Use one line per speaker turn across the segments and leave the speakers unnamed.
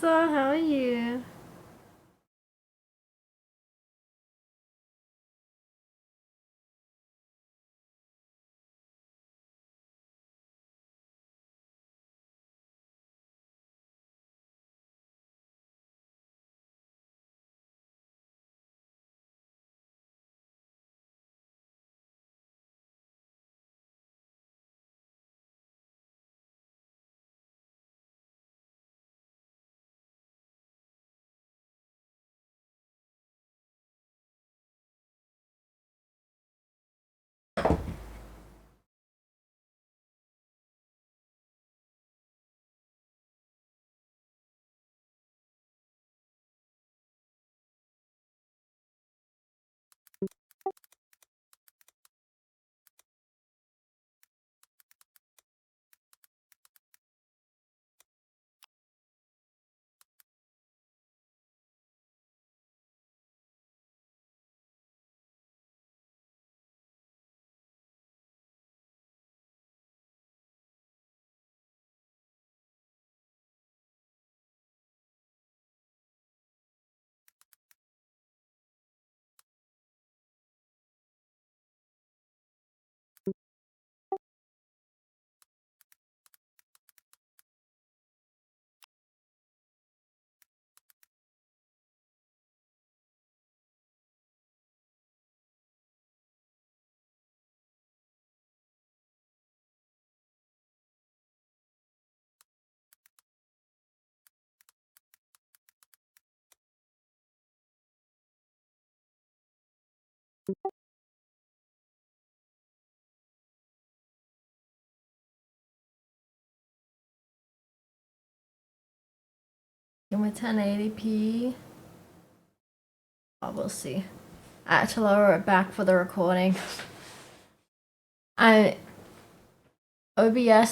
Melissa, how are you? Give me 1080p. Oh, we'll see. I had to lower it back for the recording. OBS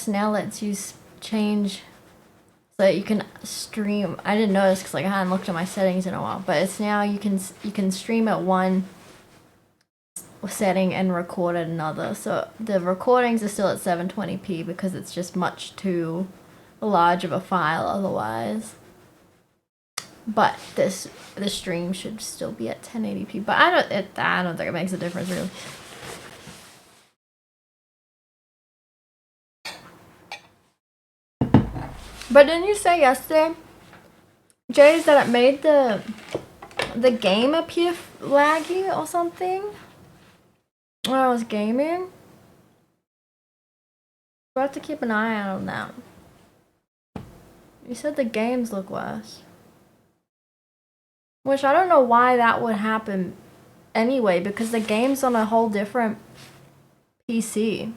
now lets you change so that you can stream. I didn't notice because like I hadn't looked at my settings in a while, but it's now you can stream at one setting and record at another. So the recordings are still at 720p because it's just much too large of a file otherwise. But the stream should still be at 1080p. But I don't think it makes a difference really. But didn't you say yesterday, Jay, that it made the game appear laggy or something when I was gaming? We'll have to keep an eye out on that. You said the games look worse. Which I don't know why that would happen anyway, because the game's on a whole different PC.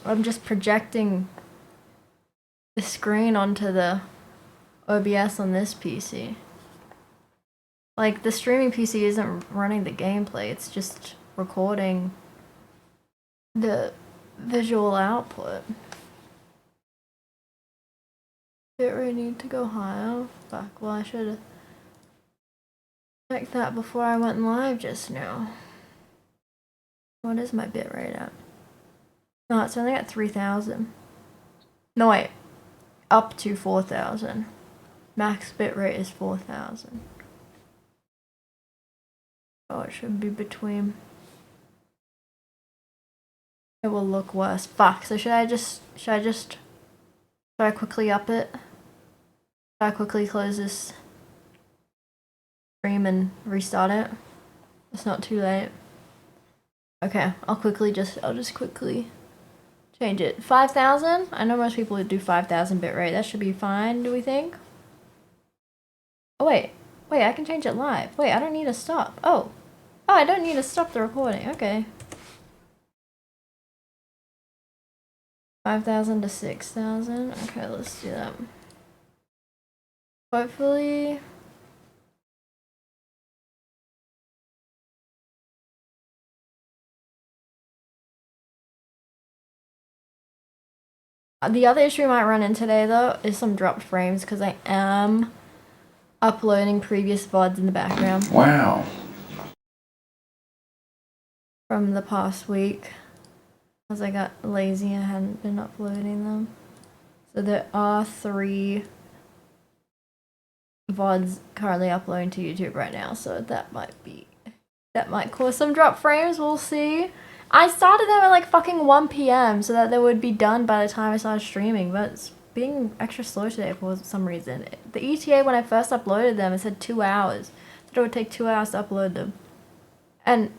I'm just projecting the screen onto the OBS on this PC. Like, the streaming PC isn't running the gameplay, it's just recording the visual output. Bitrate need to go higher. Fuck, well I should have checked that before I went live just now. What is my bitrate at? No, it's only at 3,000. No, wait. Up to 4,000. Max bitrate is 4,000. Oh, it should be between. It will look worse. Fuck, so should I quickly up it? Should I quickly close this stream and restart it? It's not too late. Okay, I'll just quickly change it. 5,000? I know most people would do 5,000 bitrate. That should be fine, do we think? Oh, wait, I can change it live. Wait, I don't need to stop. Oh, I don't need to stop the recording. Okay. 5,000 to 6,000. Okay, let's do that. Hopefully. The other issue we might run in today, though, is some dropped frames because I am uploading previous VODs in the background.
Wow.
From the past week. Because I got lazy and hadn't been uploading them. So there are 3 VOD's currently uploading to YouTube right now, so that might cause some drop frames, we'll see. I started them at like fucking 1 p.m. so that they would be done by the time I started streaming, but it's being extra slow today for some reason. The ETA when I first uploaded them, it said 2 hours. That it would take 2 hours to upload them. And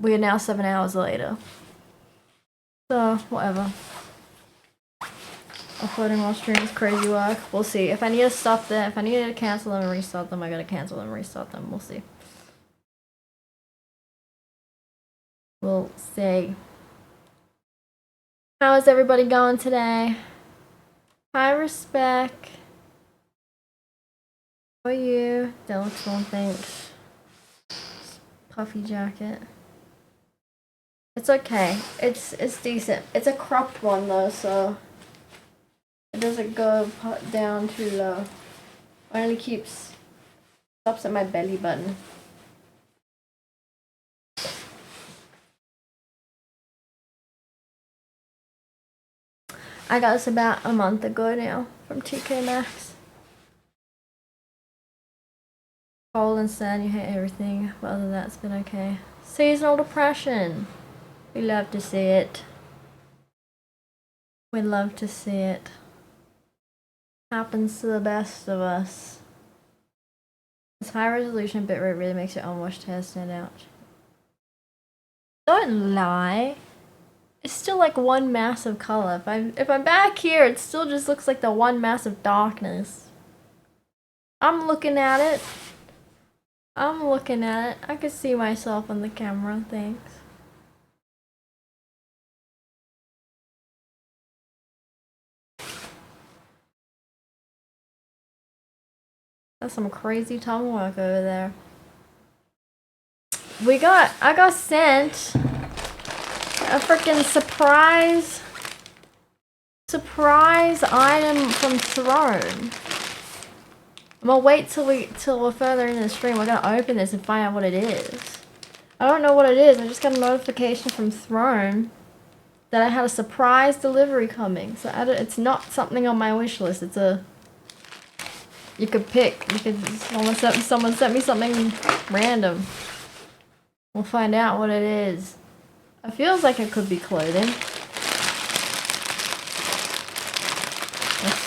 we are now 7 hours later. So, whatever. Uploading while streaming is crazy work. We'll see. If I need to stop them, if I need to cancel them and restart them, I gotta cancel them and restart them. We'll see. We'll see. How is everybody going today? Hi, Respect. How are you? That looks one, thanks. Puffy jacket. It's okay. It's decent. It's a cropped one though, so it doesn't go down too low. It only stops at my belly button. I got this about a month ago now from TK Maxx. Cold and sad, you hate everything, but other than that, it's been okay. Seasonal depression. We love to see it. We love to see it. Happens to the best of us. This high resolution bitrate really makes your unwashed hair stand out. Don't lie. It's still like one massive color. If I'm back here, it still just looks like the one massive darkness. I'm looking at it. I can see myself on the camera, thanks. That's some crazy tongue work over there. I got sent a freaking surprise item from Throne. I'm gonna wait till we're further in the stream. We're gonna open this and find out what it is. I don't know what it is. I just got a notification from Throne that I had a surprise delivery coming. So it's not something on my wish list. It's a... You could pick. Someone sent me something random. We'll find out what it is. It feels like it could be clothing.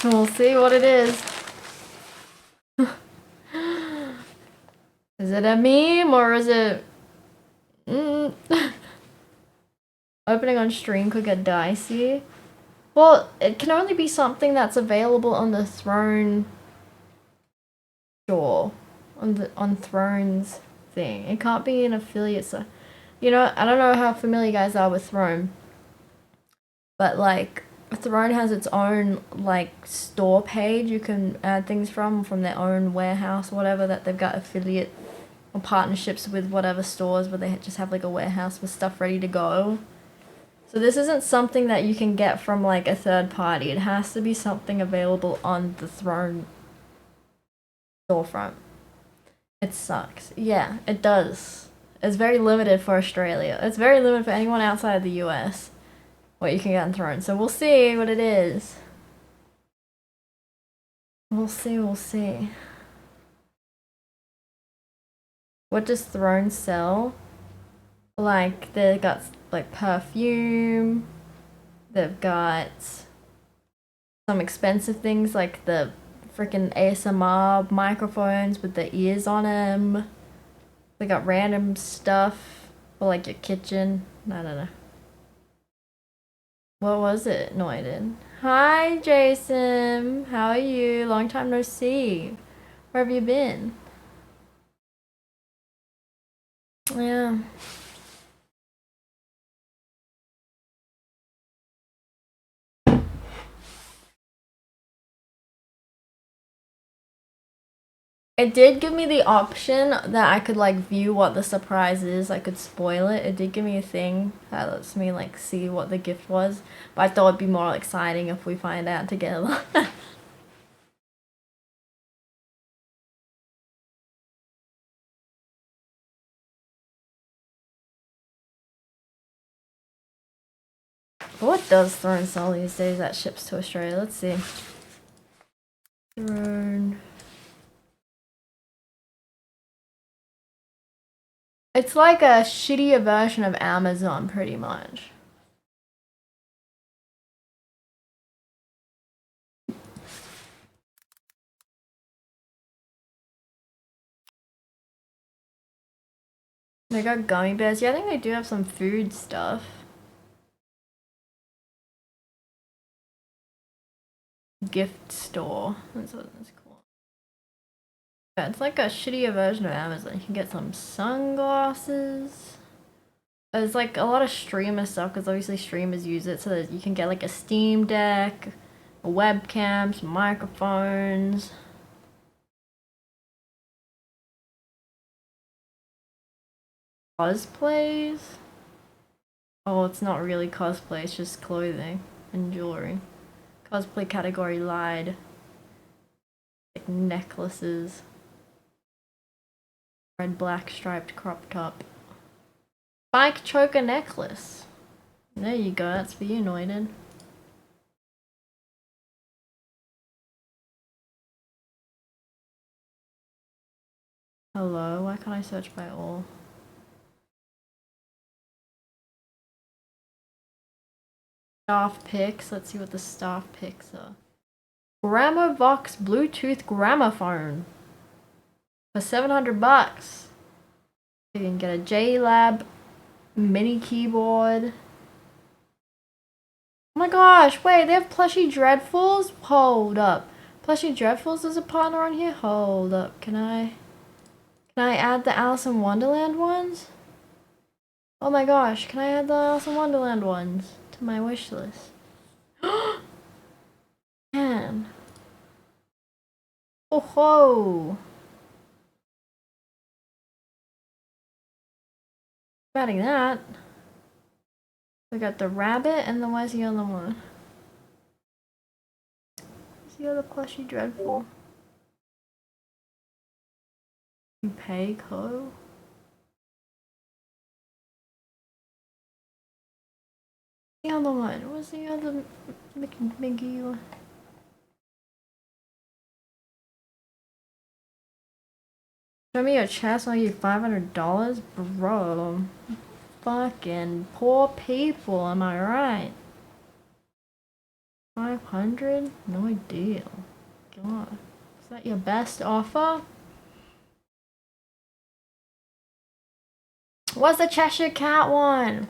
We'll see what it is. Is it a meme or is it... Opening on stream could get dicey. Well, it can only be something that's available on the Throne store. On Throne's thing. It can't be an affiliate. So, you know, I don't know how familiar you guys are with Throne. But like... Throne has its own like store page you can add things from their own warehouse, whatever, that they've got affiliate or partnerships with whatever stores where they just have like a warehouse with stuff ready to go. So this isn't something that you can get from like a third party. It has to be something available on the Throne storefront. It sucks. Yeah, it does. It's very limited for Australia. It's very limited for anyone outside of the US. What you can get on Throne. So we'll see what it is. We'll see. What does Throne sell? Like, they've got, like, perfume. They've got some expensive things, like the freaking ASMR microphones with the ears on them. They got random stuff for, like, your kitchen. I don't know. What was it? No, I didn't. Hi, Jason. How are you? Long time no see. Where have you been? Yeah. It did give me the option that I could like view what the surprise is. I could spoil it. It did give me a thing that lets me like see what the gift was. But I thought it'd be more exciting if we find out together. What does Throne sell these days that ships to Australia? Let's see. Throne. It's like a shittier version of Amazon, pretty much. They got gummy bears. Yeah, I think they do have some food stuff. Gift store. That's cool. Yeah, it's like a shittier version of Amazon. You can get some sunglasses. There's like a lot of streamer stuff because obviously streamers use it, so that you can get like a Steam Deck, a webcam, some microphones. Cosplays? Oh, it's not really cosplay, it's just clothing and jewelry. Cosplay category lied. Like necklaces. Red black striped crop top. Spike choker necklace. There you go, that's for you, Noiden. Hello, why can't I search by all? Staff picks, let's see what the staff picks are. Gramovox Bluetooth gramophone. For 700 bucks. You can get a JLab mini keyboard. Oh my gosh, wait, they have Plushie Dreadfuls? Hold up. Plushie Dreadfuls is a partner on here? Hold up, can I add the Alice in Wonderland ones? Oh my gosh, can I add the Alice in Wonderland ones to my wish list? Man. Oh ho! Adding that. We got the rabbit and the where's the other one? Where's the other Plushie Dreadful? Payco? The other one. What's the other Mickey one? Show me your chest, I'll give you $500? Bro. Fucking poor people, am I right? 500? No idea. God. Is that your best offer? What's the Cheshire Cat one?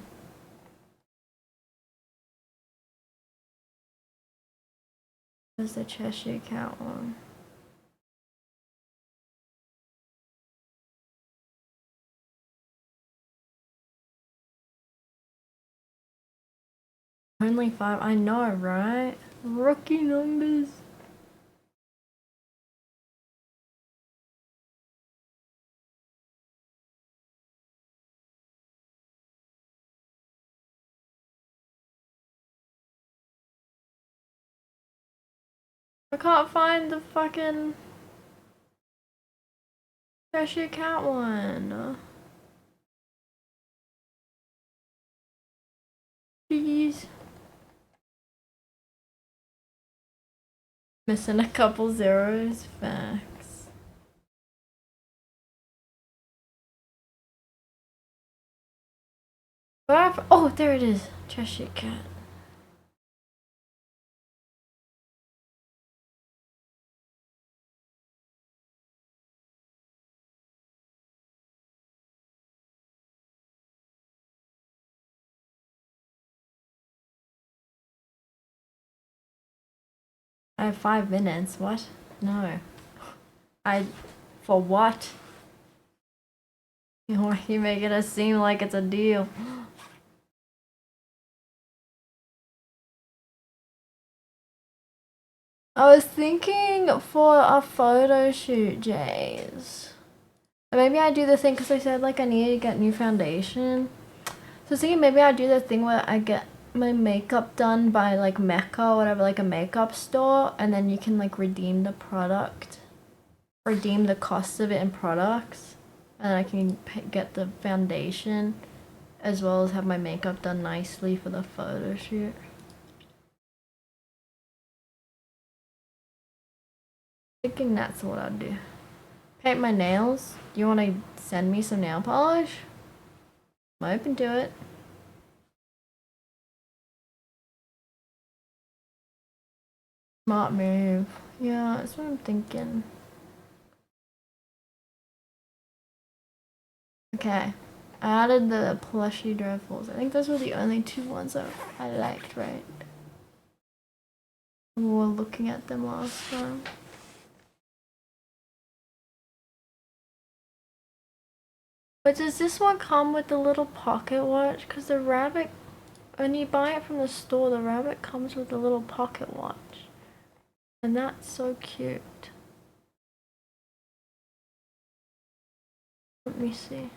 What's the Cheshire Cat one? Only 5. I know, right? Rookie numbers. I can't find the fucking Cheshire Cat one. Jeez. Missing a couple zeros. Facts. Oh, there it is. Cheshire Cat. I have 5 minutes. What? No. For what? You making it seem like it's a deal. I was thinking for a photo shoot, Jays. Maybe I do the thing because I said like I need to get new foundation. So see, maybe I do the thing where I get my makeup done by like Mecca or whatever, like a makeup store, and then you can like redeem the product, redeem the cost of it in products, and I can get the foundation as well as have my makeup done nicely for the photo shoot. Thinking that's what I'd do. Paint my nails. Do you want to send me some nail polish? I'm open to it. Smart move. Yeah, that's what I'm thinking. Okay. I added the plushy dreadfuls. I think those were the only two ones that I liked, right? We were looking at them last time. But does this one come with the little pocket watch? Because the rabbit, when you buy it from the store, the rabbit comes with a little pocket watch. And that's so cute. Let me see.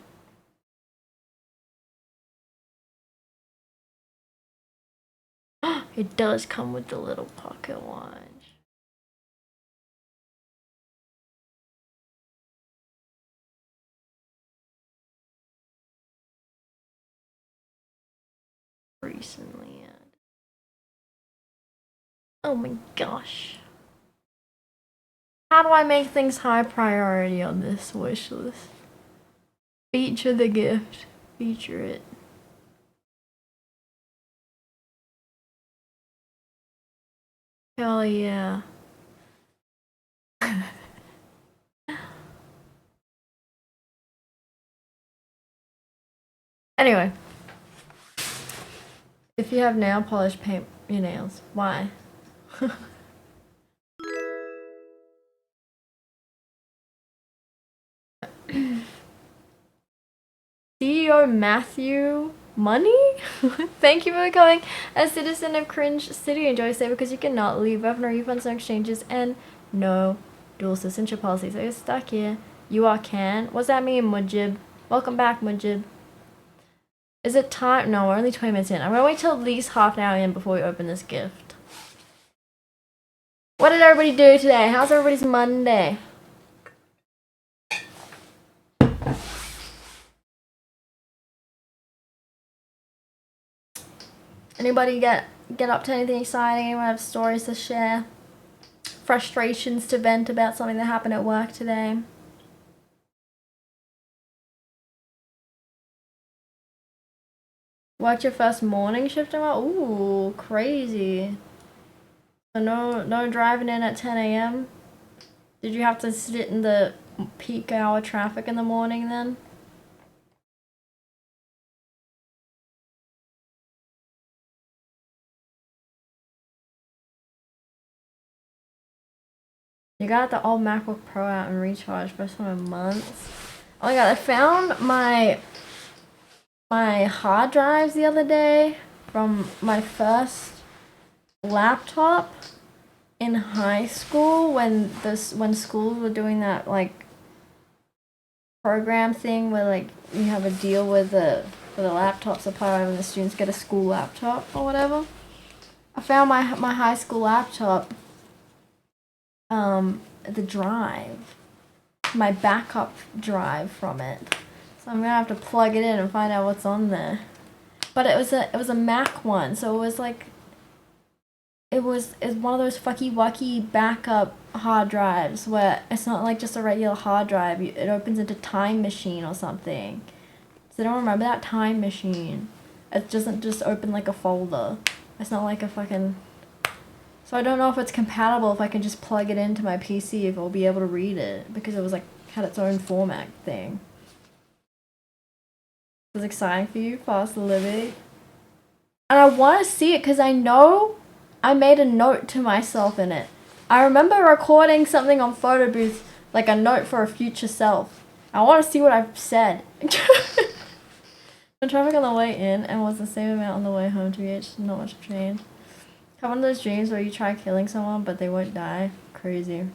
It does come with the little pocket watch. Recently added. Oh my gosh. How do I make things high priority on this wish list? Feature the gift. Feature it. Hell yeah. Anyway. If you have nail polish, paint your nails. Why? CEO Matthew Money? Thank you for becoming a citizen of Cringe City. Enjoy stay because you cannot leave without no refunds, no exchanges, and no dual citizenship policy. So you're stuck here. You are can. What's that mean, Mujib? Welcome back, Mujib. Is it time? No, we're only 20 minutes in. I'm gonna wait till at least half an hour in before we open this gift. What did everybody do today? How's everybody's Monday? Anybody get up to anything exciting? Anyone have stories to share? Frustrations to vent about something that happened at work today? Worked your first morning shift tomorrow? Ooh, crazy. So no driving in at 10 a.m.? Did you have to sit in the peak hour traffic in the morning then? You got the old MacBook Pro out and recharged first time in months. Oh my god, I found my hard drives the other day from my first laptop in high school when schools were doing that like program thing where like you have a deal with the laptop supplier and the students get a school laptop or whatever. I found my high school laptop, the drive, my backup drive from it. So I'm gonna have to plug it in and find out what's on there. But it was a Mac one, so it was like it's one of those fucky wucky backup hard drives where it's not like just a regular hard drive. It opens into Time Machine or something. So I don't remember that Time Machine. It doesn't just open like a folder. It's not like a fucking... So I don't know if it's compatible if I can just plug it into my PC if I'll be able to read it. Because it was like, had its own format thing. It was exciting for you, Fast Liberty. And I want to see it because I know I made a note to myself in it. I remember recording something on Photo Booth, like a note for a future self. I want to see what I've said. The traffic on the way in and was the same amount on the way home to BH. Not much change. Have one of those dreams where you try killing someone but they won't die. Crazy.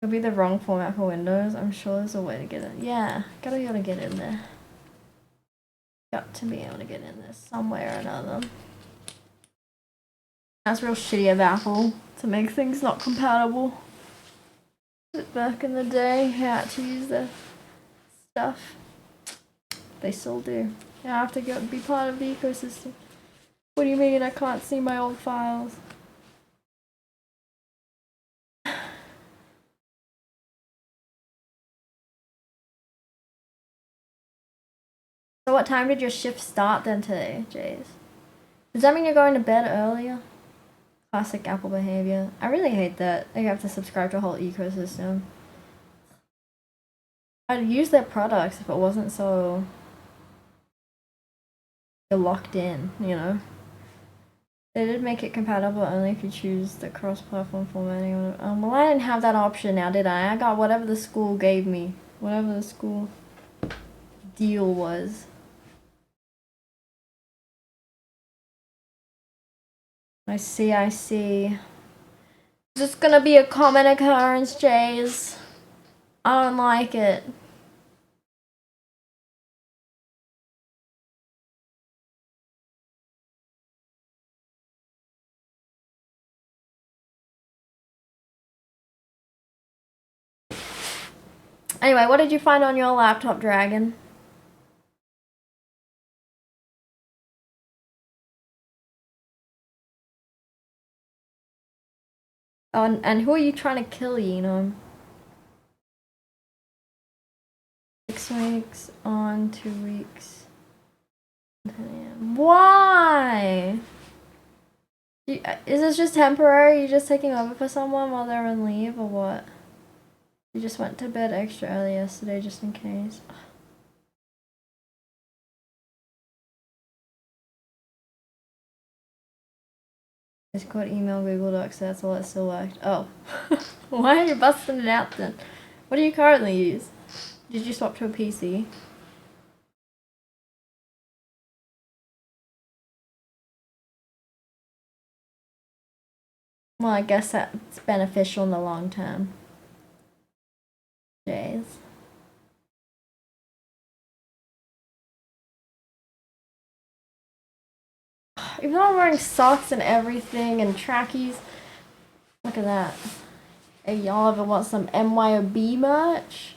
It'll be the wrong format for Windows. I'm sure there's a way to get it. Yeah, gotta be able to get in there. Got to be able to get in there somewhere or another. That's real shitty of Apple to make things not compatible. Back in the day, had to use the stuff. They still do. I have to go be part of the ecosystem. What do you mean I can't see my old files? So what time did your shift start then today, Jays? Does that mean you're going to bed earlier? Classic Apple behavior. I really hate that. You have to subscribe to a whole ecosystem. I'd use their products if it wasn't so... you're locked in, you know? They did make it compatible only if you choose the cross-platform formatting. Well, I didn't have that option now, did I? I got whatever the school gave me. Whatever the school deal was. I see, I see. Is this gonna be a common occurrence, Jays? I don't like it. Anyway, what did you find on your laptop, Dragon? Oh, and who are you trying to kill, you know? 6 weeks on, 2 weeks. 10 a.m. Why? Is this just temporary? You just taking over for someone while they're on leave, or what? You just went to bed extra early yesterday just in case. Discord, email, Google Docs, that's all that still worked. Oh. Why are you busting it out then? What do you currently use? Did you swap to a PC? Well, I guess that's beneficial in the long term. Days. Even though I'm wearing socks and everything and trackies. Look at that. Hey, y'all ever want some MYOB merch?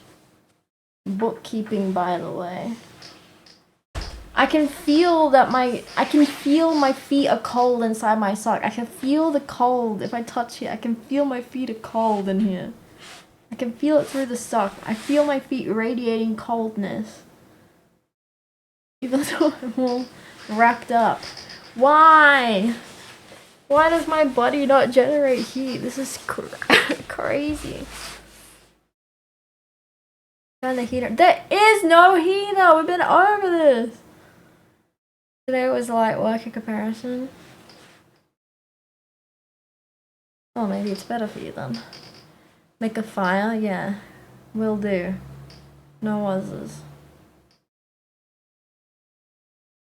Bookkeeping, by the way. I can feel my feet are cold inside my sock. I can feel the cold if I touch it. I can feel my feet are cold in here. I can feel it through the sock. I feel my feet radiating coldness. Even though I'm all wrapped up. Why? Why does my body not generate heat? This is crazy. Turn the heater. There is no heater. We've been over this. Today was a light work in comparison. Oh, maybe it's better for you then. Make a fire? Yeah. Will do. No others.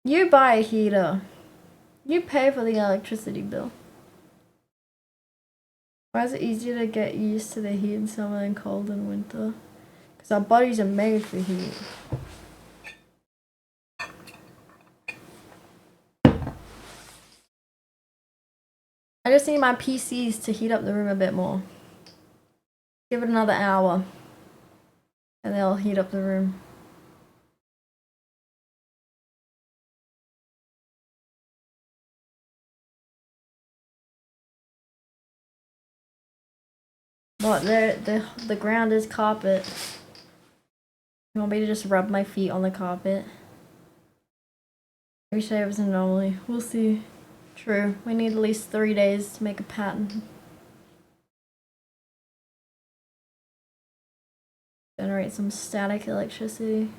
You buy a heater. You pay for the electricity bill. Why is it easier to get used to the heat in summer and cold in winter? Because our bodies are made for heat. I just need my PCs to heat up the room a bit more. Give it another hour. And they'll heat up the room. What? The ground is carpet. You want me to just rub my feet on the carpet? Every shave is an anomaly. We'll see. True. We need at least 3 days to make a pattern. Generate some static electricity.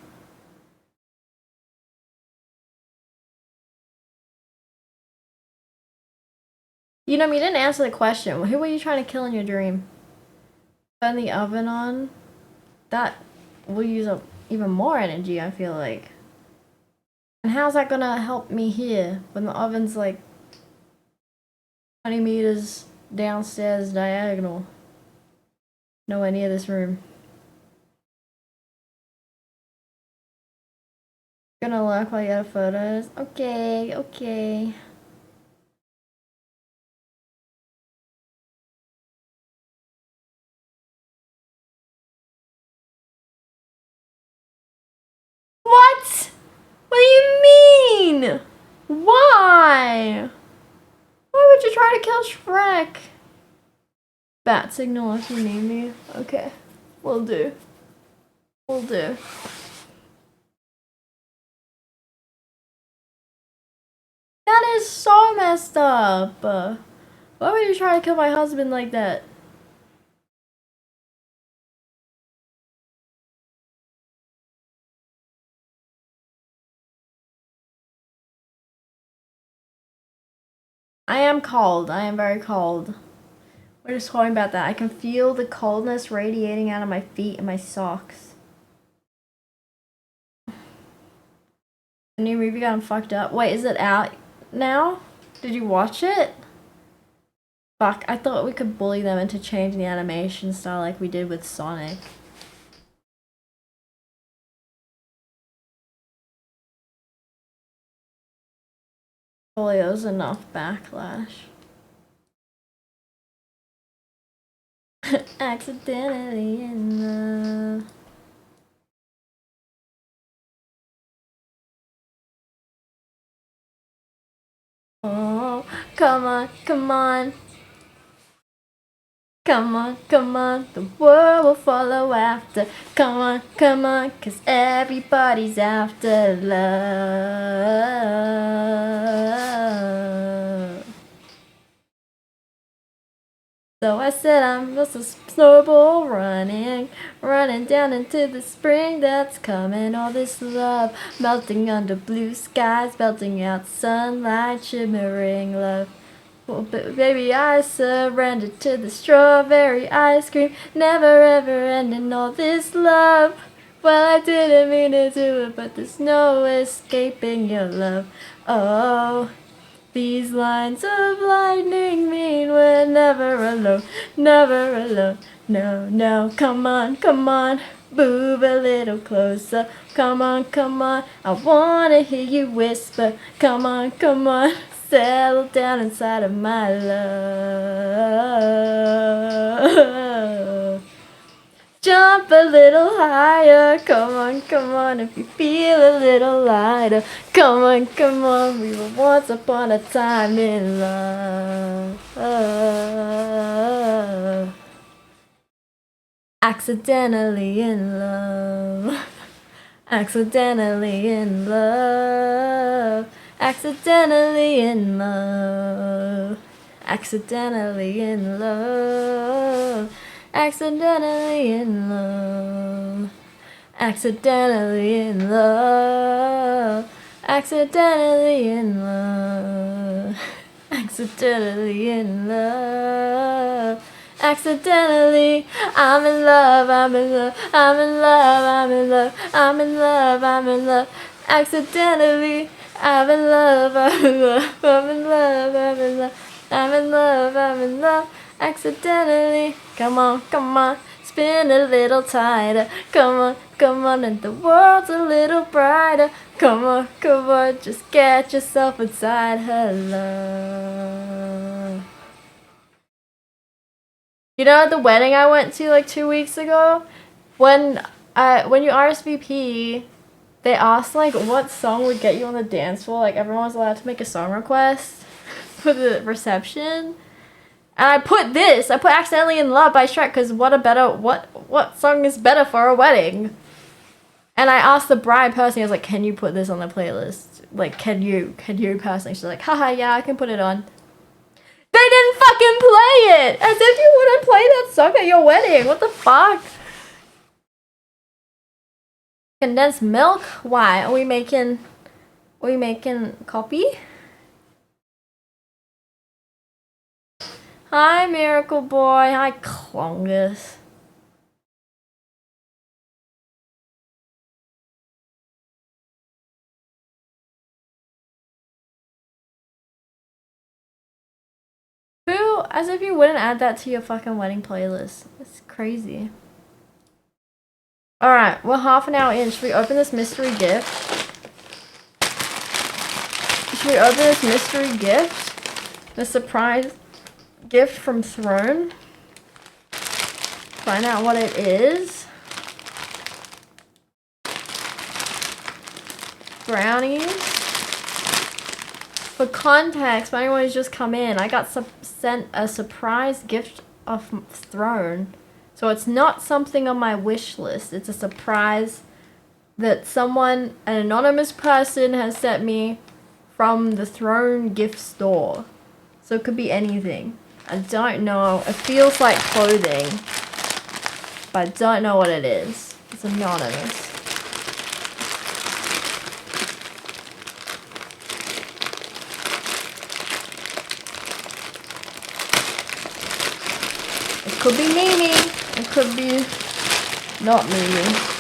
You know, you didn't answer the question. Who were you trying to kill in your dream? Turn the oven on? That will use up even more energy, I feel like. And how's that gonna help me here when the oven's like 20 meters downstairs diagonal? Nowhere near this room. Gonna lurk while you edit photos. Okay, okay. What? What do you mean? Why? Why would you try to kill Shrek? Bat signal if you need me. Okay. Will do. Will do. is so messed up. Why would you try to kill my husband like that? I am cold. I am very cold. We're just talking about that. I can feel the coldness radiating out of my feet and my socks. The new movie got him fucked up. Wait, is it out now? Did you watch it? Fuck, I thought we could bully them into changing the animation style like we did with Sonic. Hopefully there was enough backlash. Accidentally in love. Oh, come on, come on. Come on, come on, the world will follow after. Come on, 'cause everybody's after love. So I said I'm just a snowball running down into the spring that's coming. All this love melting under blue skies, belting out sunlight, shimmering love. Well, baby, I surrendered to the strawberry ice cream, never ever ending all this love. Well, I didn't mean to do it, but there's no escaping your love. Oh, these lines of lightning mean we're never alone, never alone. No, no, come on, come on, move a little closer. Come on, come on, I wanna hear you whisper. Come on, come on. Settle down inside of my love. Jump a little higher. Come on, if you feel a little lighter. Come on, we were once upon a time in love. Accidentally in love. Accidentally in love. Accidentally in love. Accidentally in love. Accidentally in love. Accidentally in love. Accidentally in love. Accidentally in love. Accidentally, I'm in love, I'm in love, I'm in love, I'm in love, I'm in love, I'm in love. Accidentally, I'm in love, I'm in love, I'm in love, I'm in love, I'm in love, I'm in love. Accidentally, come on, spin a little tighter. Come on, and the world's a little brighter. Come on, just get yourself inside her love. You know, at the wedding I went to like 2 weeks ago, when you RSVP, they asked like what song would get you on the dance floor. Like everyone was allowed to make a song request for the reception, and I put "Accidentally in Love" by Shrek because what song is better for a wedding? And I asked the bride personally, I was like, "Can you put this on the playlist? Like, can you personally?" She's like, "Haha, yeah, I can put it on." They didn't fucking play it! As if you wouldn't play that song at your wedding. What the fuck? Condensed milk? Why? Are we making coffee? Hi, Miracle Boy. Hi, Clongus. Who? As if you wouldn't add that to your fucking wedding playlist. It's crazy. Alright, we're half an hour in. Should we open this mystery gift? The surprise gift from Throne. Find out what it is. Brownies. For context, for anyone who's just come in, I got sent a surprise gift of Throne. So it's not something on my wish list. It's a surprise that an anonymous person has sent me from the Throne gift store. So it could be anything. I don't know. It feels like clothing. But I don't know what it is. It's anonymous. It could be Mimi. It could be not Mimi.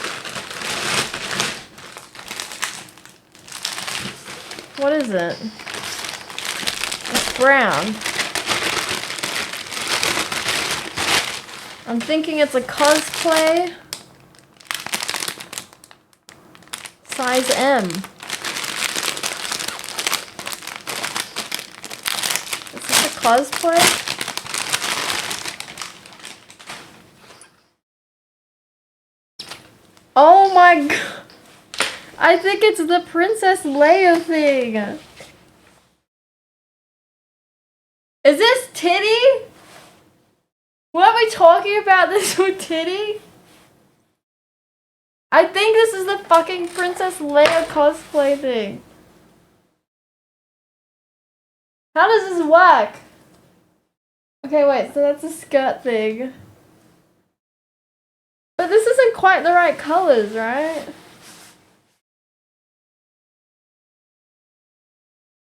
What is it? It's brown. I'm thinking it's a cosplay. Size M. Is this a cosplay? Oh my god. I think it's the Princess Leia thing. Is this Titty? What are we talking about? This with Titty? I think this is the fucking Princess Leia cosplay thing. How does this work? Okay, wait, so that's a skirt thing. But this isn't quite the right colors, right?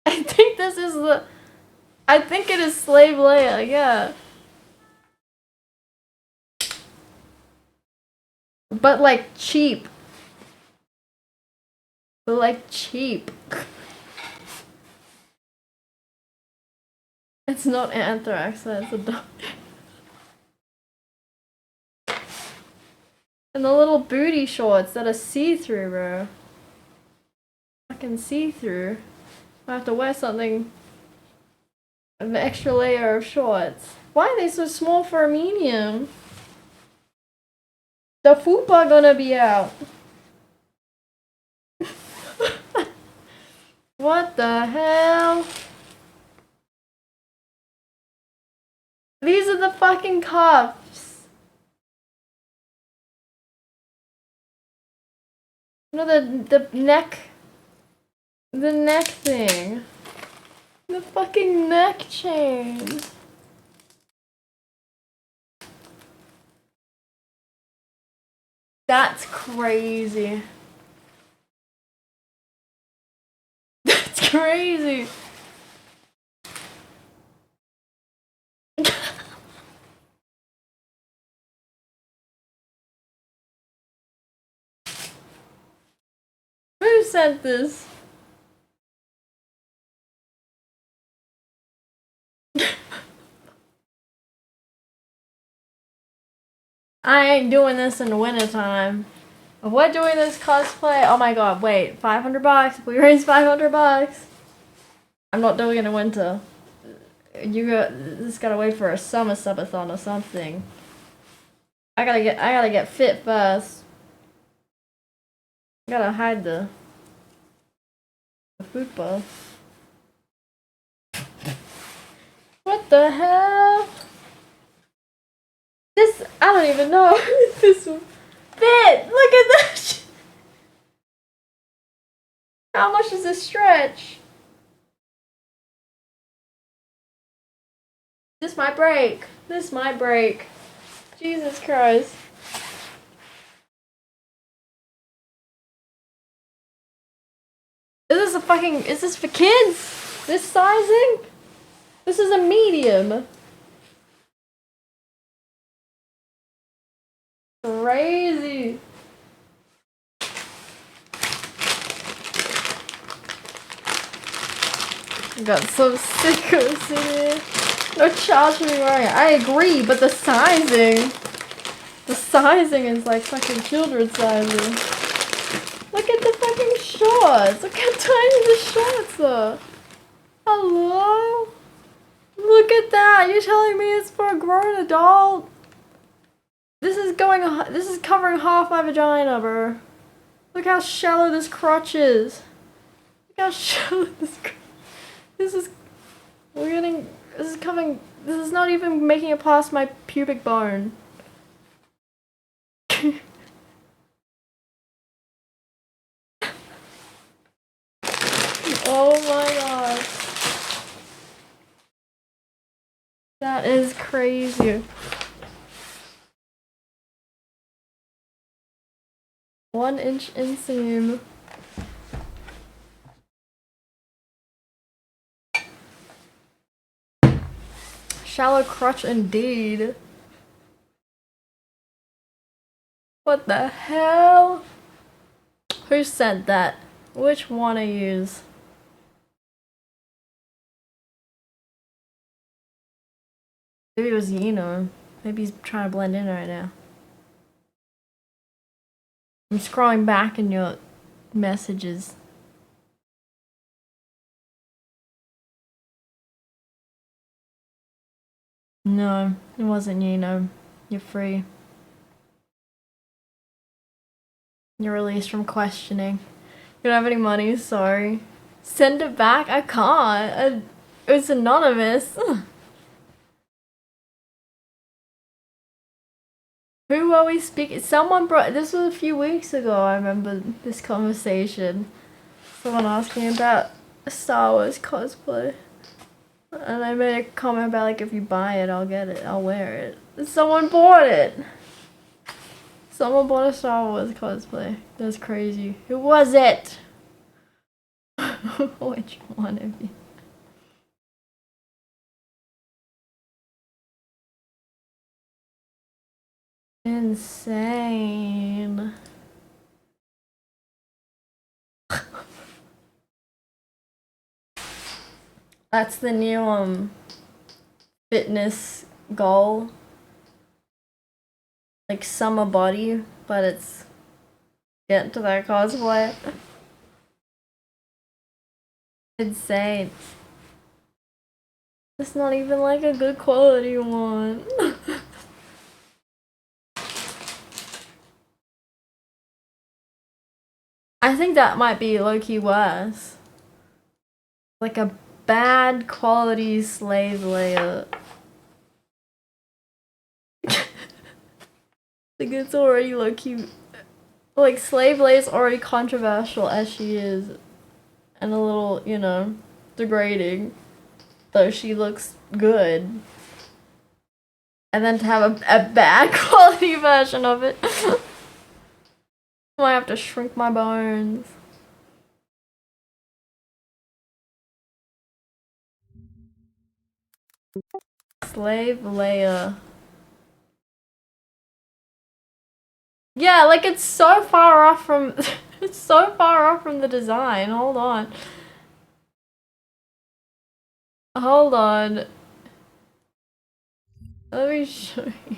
I think this is the... I think it is Slave Leia, yeah. But like cheap. But like cheap. It's not anthrax, that's a dog. And the little booty shorts that are see-through, bro. Fucking see-through. I have to wear something, an extra layer of shorts. Why are they so small for a medium? The fupa gonna be out. What the hell? These are the fucking cuffs. No, the neck thing. The fucking neck chain. That's crazy. That's crazy. Who sent this? I ain't doing this in the wintertime. If we're doing this cosplay, oh my god, wait, 500 bucks. If we raise 500 bucks. I'm not doing it in winter. Just gotta wait for a summer subathon or something. I gotta get fit first. I gotta hide the food ball. What the hell? This, I don't even know if this will fit. Look at that. How much does this stretch? This might break. This might break. Jesus Christ. Is this for kids? This sizing? This is a medium. Crazy. I got so sick of seeing it. No charge me wearing it. I agree, but the sizing is like fucking children's sizing. Look at the fucking shorts. Look how tiny the shorts are. Hello? Look at that. You're telling me it's for a grown adult? This is covering half my vagina, bro. Look how shallow this crotch is. Look how shallow this crotch. This is not even making it past my pubic bone. Oh my god. That is crazy. 1-inch inseam. Shallow crotch indeed. What the hell? Who said that? Which one I use? Maybe it was Yino. Maybe he's trying to blend in right now. I'm scrolling back in your messages. No, it wasn't Yino. You're free. You're released from questioning. You don't have any money, sorry. Send it back? I can't. It's anonymous. Who are we speaking? Someone brought. This was a few weeks ago. I remember this conversation. Someone asking about Star Wars cosplay, and I made a comment about like if you buy it, I'll get it. I'll wear it. Someone bought it. Someone bought a Star Wars cosplay. That's crazy. Who was it? Which one of you? Insane. That's the new fitness goal. Like summer body, but it's getting to that cosplay. Insane. It's not even like a good quality one. I think that might be low-key worse. Like a bad quality slave layer. Like it's already low-key. Like slave Leia's already controversial as she is. And a little, you know, degrading. Though she looks good. And then to have a bad quality version of it. I might have to shrink my bones. Slave Leia. Yeah, like it's so far off from it's so far off from the design. Hold on. Hold on. Let me show you.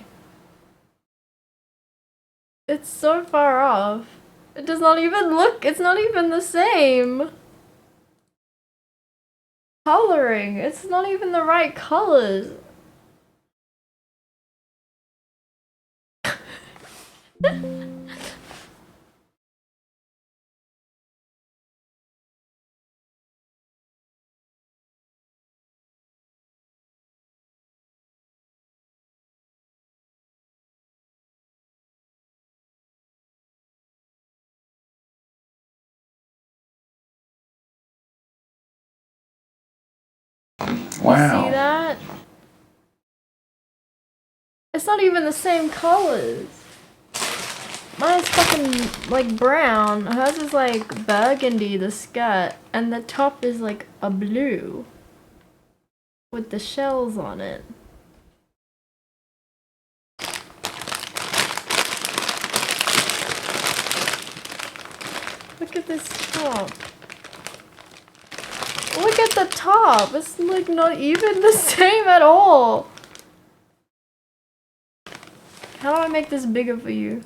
It's so far off. It does not even look, it's not even the same. Coloring, it's not even the right colors.
Wow.
See that? It's not even the same colors. Mine's fucking like brown. Hers is like burgundy, the skirt, and the top is like a blue with the shells on it. Look at this top. Look at the top. It's like not even the same at all. How do I make this bigger for you?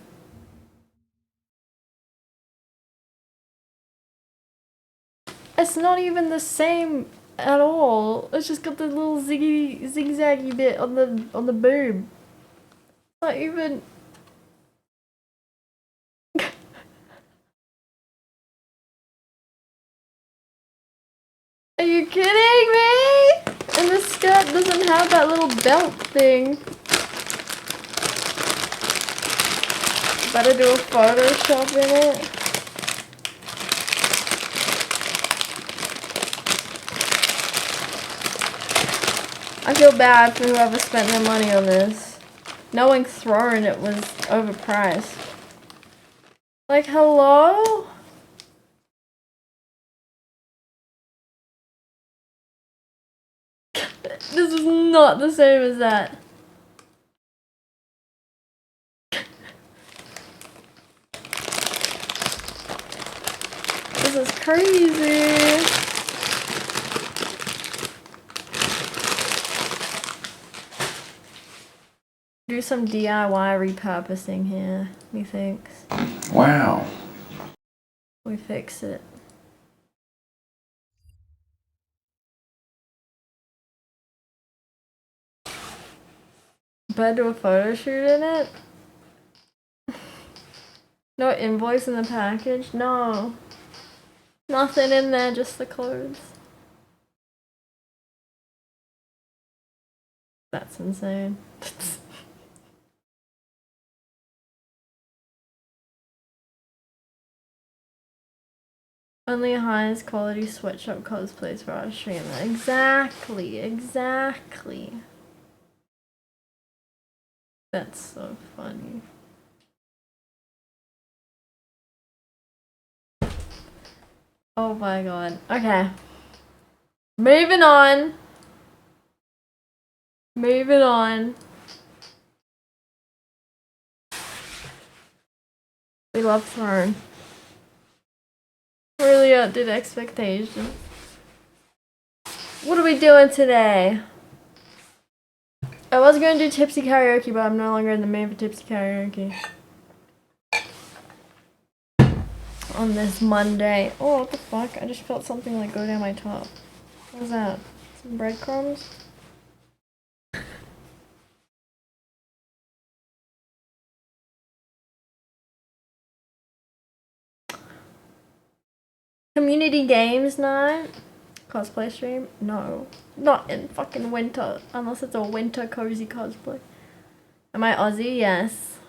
It's not even the same at all. It's just got the little zigzaggy bit on the boob. Not even. Are you kidding me? And the skirt doesn't have that little belt thing. Better do a Photoshop in it. I feel bad for whoever spent their money on this. Knowing Throne it was overpriced. Like, hello? This is not the same as that. This is crazy. Do some DIY repurposing here, methinks.
Wow.
We fix it. Better do a photo shoot in it? No invoice in the package? No. Nothing in there, just the clothes. That's insane. Only highest quality sweatshop cosplays for our streamer. Exactly, exactly. That's so funny. Oh my god. Okay. Moving on. Moving on. We love Throne. Really outdid expectations. What are we doing today? I was going to do Tipsy Karaoke, but I'm no longer in the mood for Tipsy Karaoke. On this Monday. Oh, what the fuck? I just felt something like go down my top. What was that? Some breadcrumbs? Community games night? Cosplay stream? No. Not in fucking winter. Unless it's a winter cozy cosplay. Am I Aussie? Yes.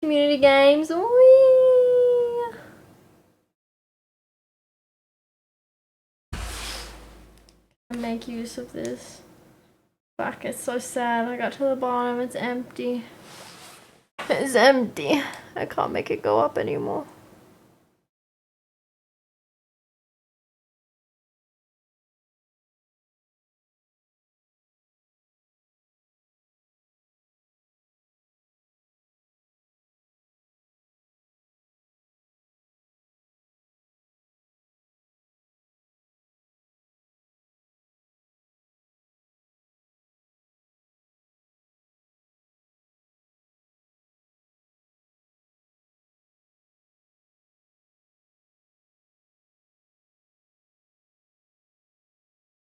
Community games? Whee! Make use of this. Fuck, it's so sad. I got to the bottom, it's empty. It's empty. I can't make it go up anymore.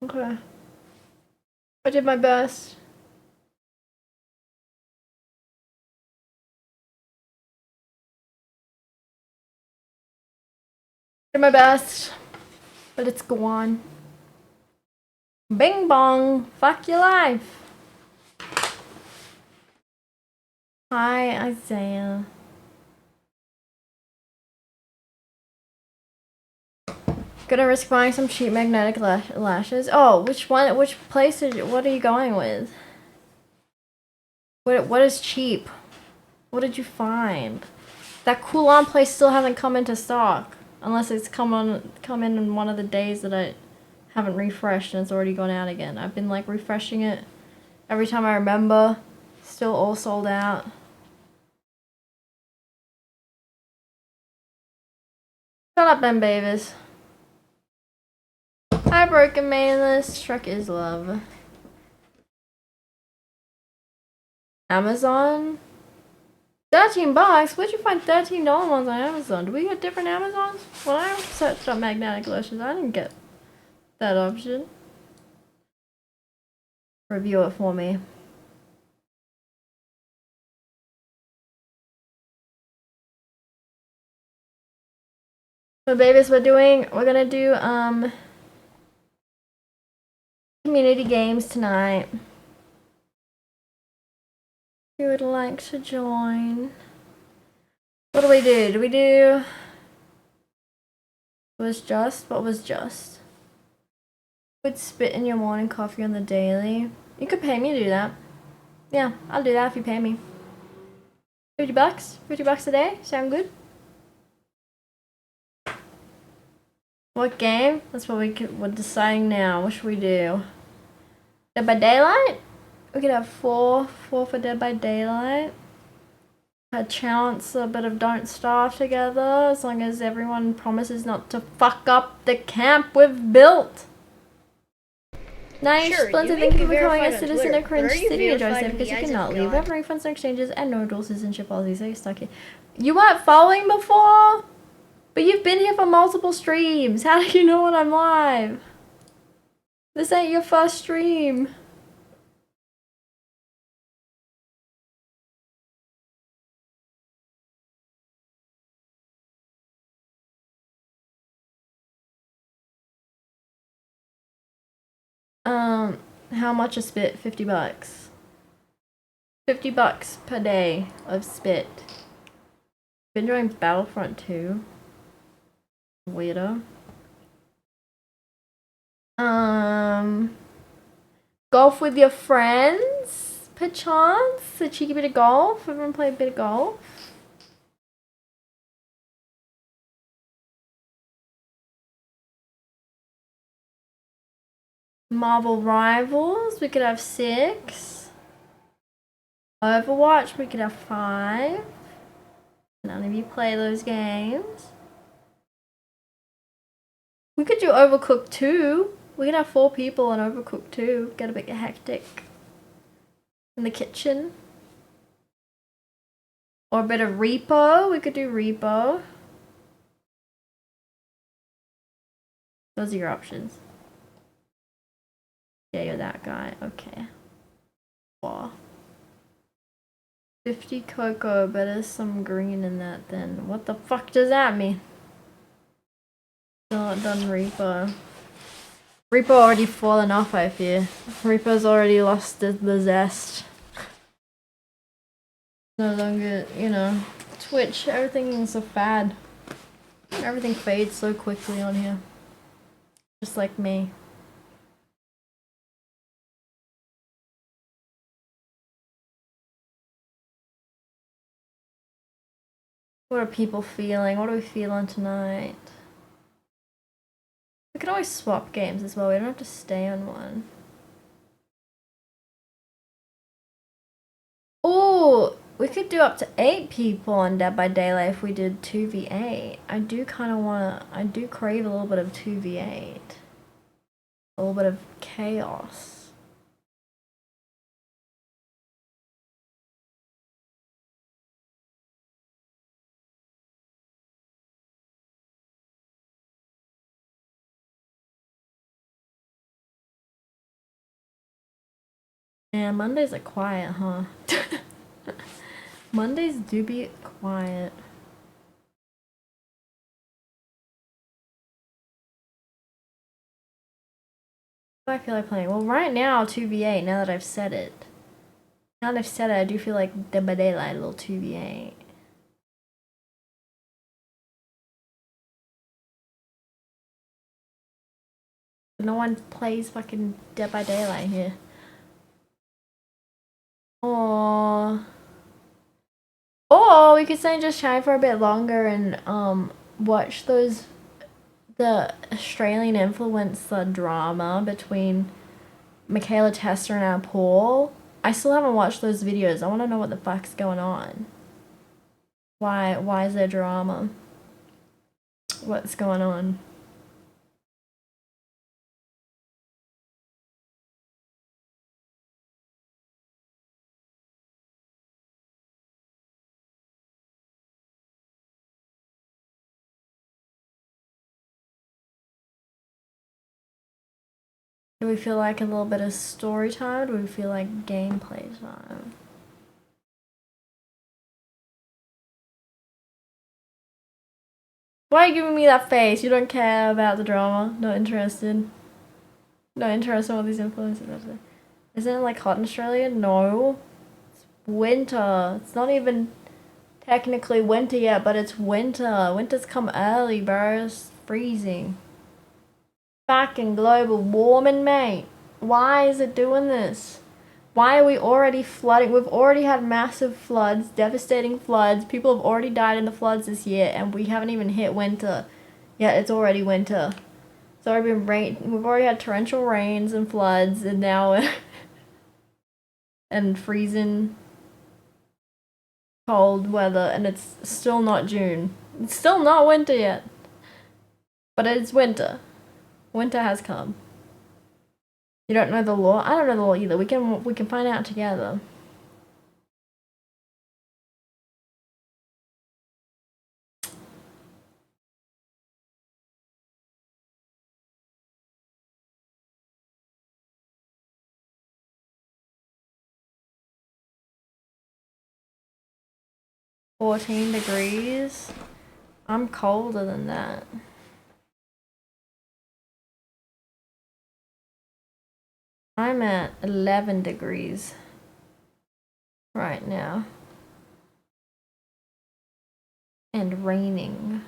Okay. I did my best. Did my best. But it's gone. Bing bong. Fuck your life. Hi, Isaiah. Gonna risk buying some cheap magnetic lashes. Oh, which one? Which place is? What are you going with? What is cheap? What did you find? That Coulon place still hasn't come into stock, unless it's come in one of the days that I haven't refreshed and it's already gone out again. I've been like refreshing it every time I remember. Still all sold out. Shut up, Ben Bavis. Hi, Broken Mainless. Shrek is love. Amazon? $13? Where'd you find $13 ones on Amazon? Do we get different Amazons? When I searched up magnetic lashes, I didn't get that option. Review it for me. So babies, we're gonna do community games tonight. If you would like to join. What do we do? Do we do Was just? What was just? Would spit in your morning coffee on the daily. You could pay me to do that. Yeah, I'll do that if you pay me. 50 bucks? 50 bucks a day? Sound good? What game? That's what we're deciding now. What should we do? Dead by Daylight? We could have four for Dead by Daylight. A chance, a bit of Don't Starve together, as long as everyone promises not to fuck up the camp we've built. Nice,
Sure,
Splinter,
you
thank
may
you for
be
becoming a
verified on
citizen
Twitter,
of Cringe
but are you
City,
verified
Joseph,
in
because
the
you
eyes of
cannot leave. We
God?
have no refunds, no exchanges, and no dual citizenship policies, so you're stuck here. You weren't following before? But you've been here for multiple streams. How do you know when I'm live? This ain't your first stream. How much a spit? 50 bucks. 50 bucks per day of spit. Been doing Battlefront 2. Weirdo. Golf with your friends? Perchance? A cheeky bit of golf? Everyone play a bit of golf? Marvel Rivals, we could have 6. Overwatch, we could have 5. None of you play those games. We could do Overcooked 2. We could have 4 people on Overcooked 2. Get a bit hectic in the kitchen. Or a bit of Repo. We could do Repo. Those are your options. Yeah, you're that guy. Okay. Wow. 50 cocoa, but there's some green in that then. What the fuck does that mean? Not done Repo. Repo already fallen off, I fear. Repo's already lost the zest. No longer, you know, Twitch, everything's a fad. Everything fades so quickly on here. Just like me. What are people feeling? What are we feeling tonight? We could always swap games as well. We don't have to stay on one. Oh, we could do up to 8 people on Dead by Daylight if we did 2v8. I do kind of want to... I do crave a little bit of 2v8. A little bit of chaos. Yeah, Mondays are quiet, huh? Mondays do be quiet. What do I feel like playing? Well, right now, 2v8, now that I've said it. Now that I've said it, I do feel like Dead by Daylight, a little 2v8. No one plays fucking Dead by Daylight here. Or we could say just chat for a bit longer and watch the Australian influencer drama between Michaela Tester and Anna Paul. I still haven't watched those videos. I want to know what the fuck's going on. Why is there drama? What's going on? Do we feel like a little bit of story time? Or do we feel like gameplay time? Why are you giving me that face? You don't care about the drama? Not interested? Not interested in what these influencers. Isn't it like hot in Australia? No. It's winter. It's not even technically winter yet, but it's winter. Winter's come early, bro. It's freezing. Fucking global warming, mate. Why is it doing this? Why are we already flooding? We've already had massive floods, devastating floods. People have already died in the floods this year, and we haven't even hit winter. Yeah, it's already winter. It's already been rain. We've already had torrential rains and floods, and now and freezing cold weather, and it's still not June. It's still not winter yet. But it's winter. Winter has come. You don't know the law? I don't know the law either. We can find out together. $14 degrees. I'm colder than that. I'm at 11 degrees right now. And raining.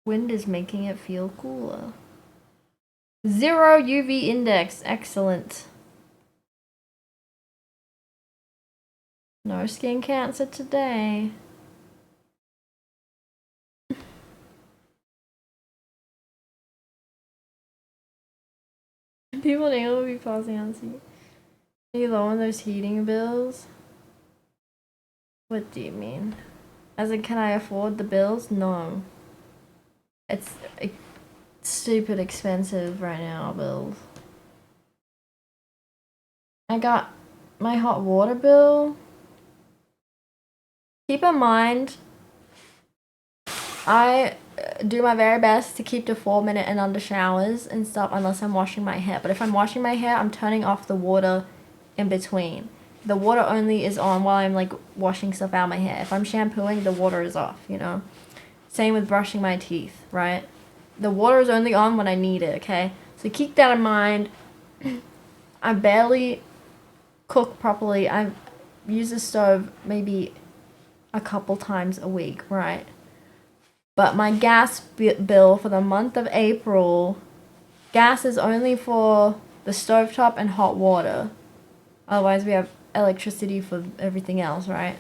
Wind is making it feel cooler. 0 UV index. Excellent. No skin cancer today. People need to be pausing on seat. Are you low on those heating bills? What do you mean? As in, can I afford the bills? No. It's stupid expensive right now, bills. I got my hot water bill. Keep in mind, I do my very best to keep to 4-minute and under showers and stuff unless I'm washing my hair. But if I'm washing my hair, I'm turning off the water in between. The water only is on while I'm like washing stuff out of my hair. If I'm shampooing, the water is off, you know? Same with brushing my teeth, right? The water is only on when I need it, okay? So keep that in mind. I barely cook properly. I use the stove maybe a couple times a week, right? But my gas bill for the month of April, gas is only for the stovetop and hot water. Otherwise, we have electricity for everything else, right?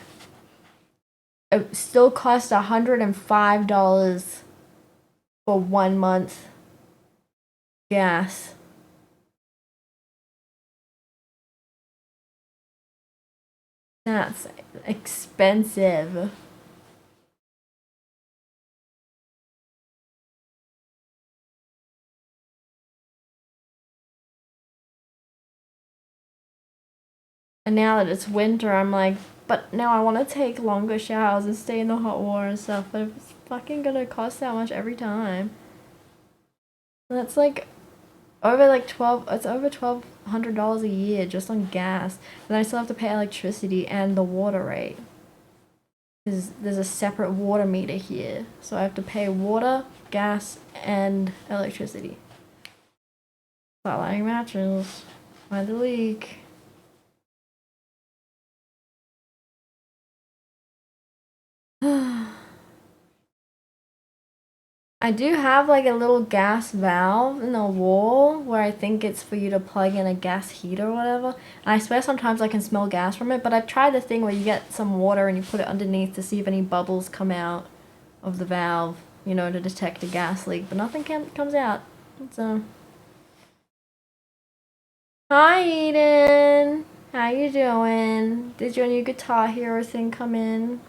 It still costs $105 for 1 month gas. That's expensive. And now that it's winter, I'm like, but now I want to take longer showers and stay in the hot water and stuff, but it's fucking gonna cost that much every time. That's like over like it's over $1,200 a year just on gas. And then I still have to pay electricity and the water rate. There's a separate water meter here. So I have to pay water, gas, and electricity. Flat-lying mattress. Find the leak. I do have like a little gas valve in the wall where I think it's for you to plug in a gas heater or whatever. And I swear sometimes I can smell gas from it, but I've tried the thing where you get some water and you put it underneath to see if any bubbles come out of the valve, you know, to detect a gas leak, but nothing comes out. So, hi Eden! How you doing? Did your new Guitar Hero thing come in?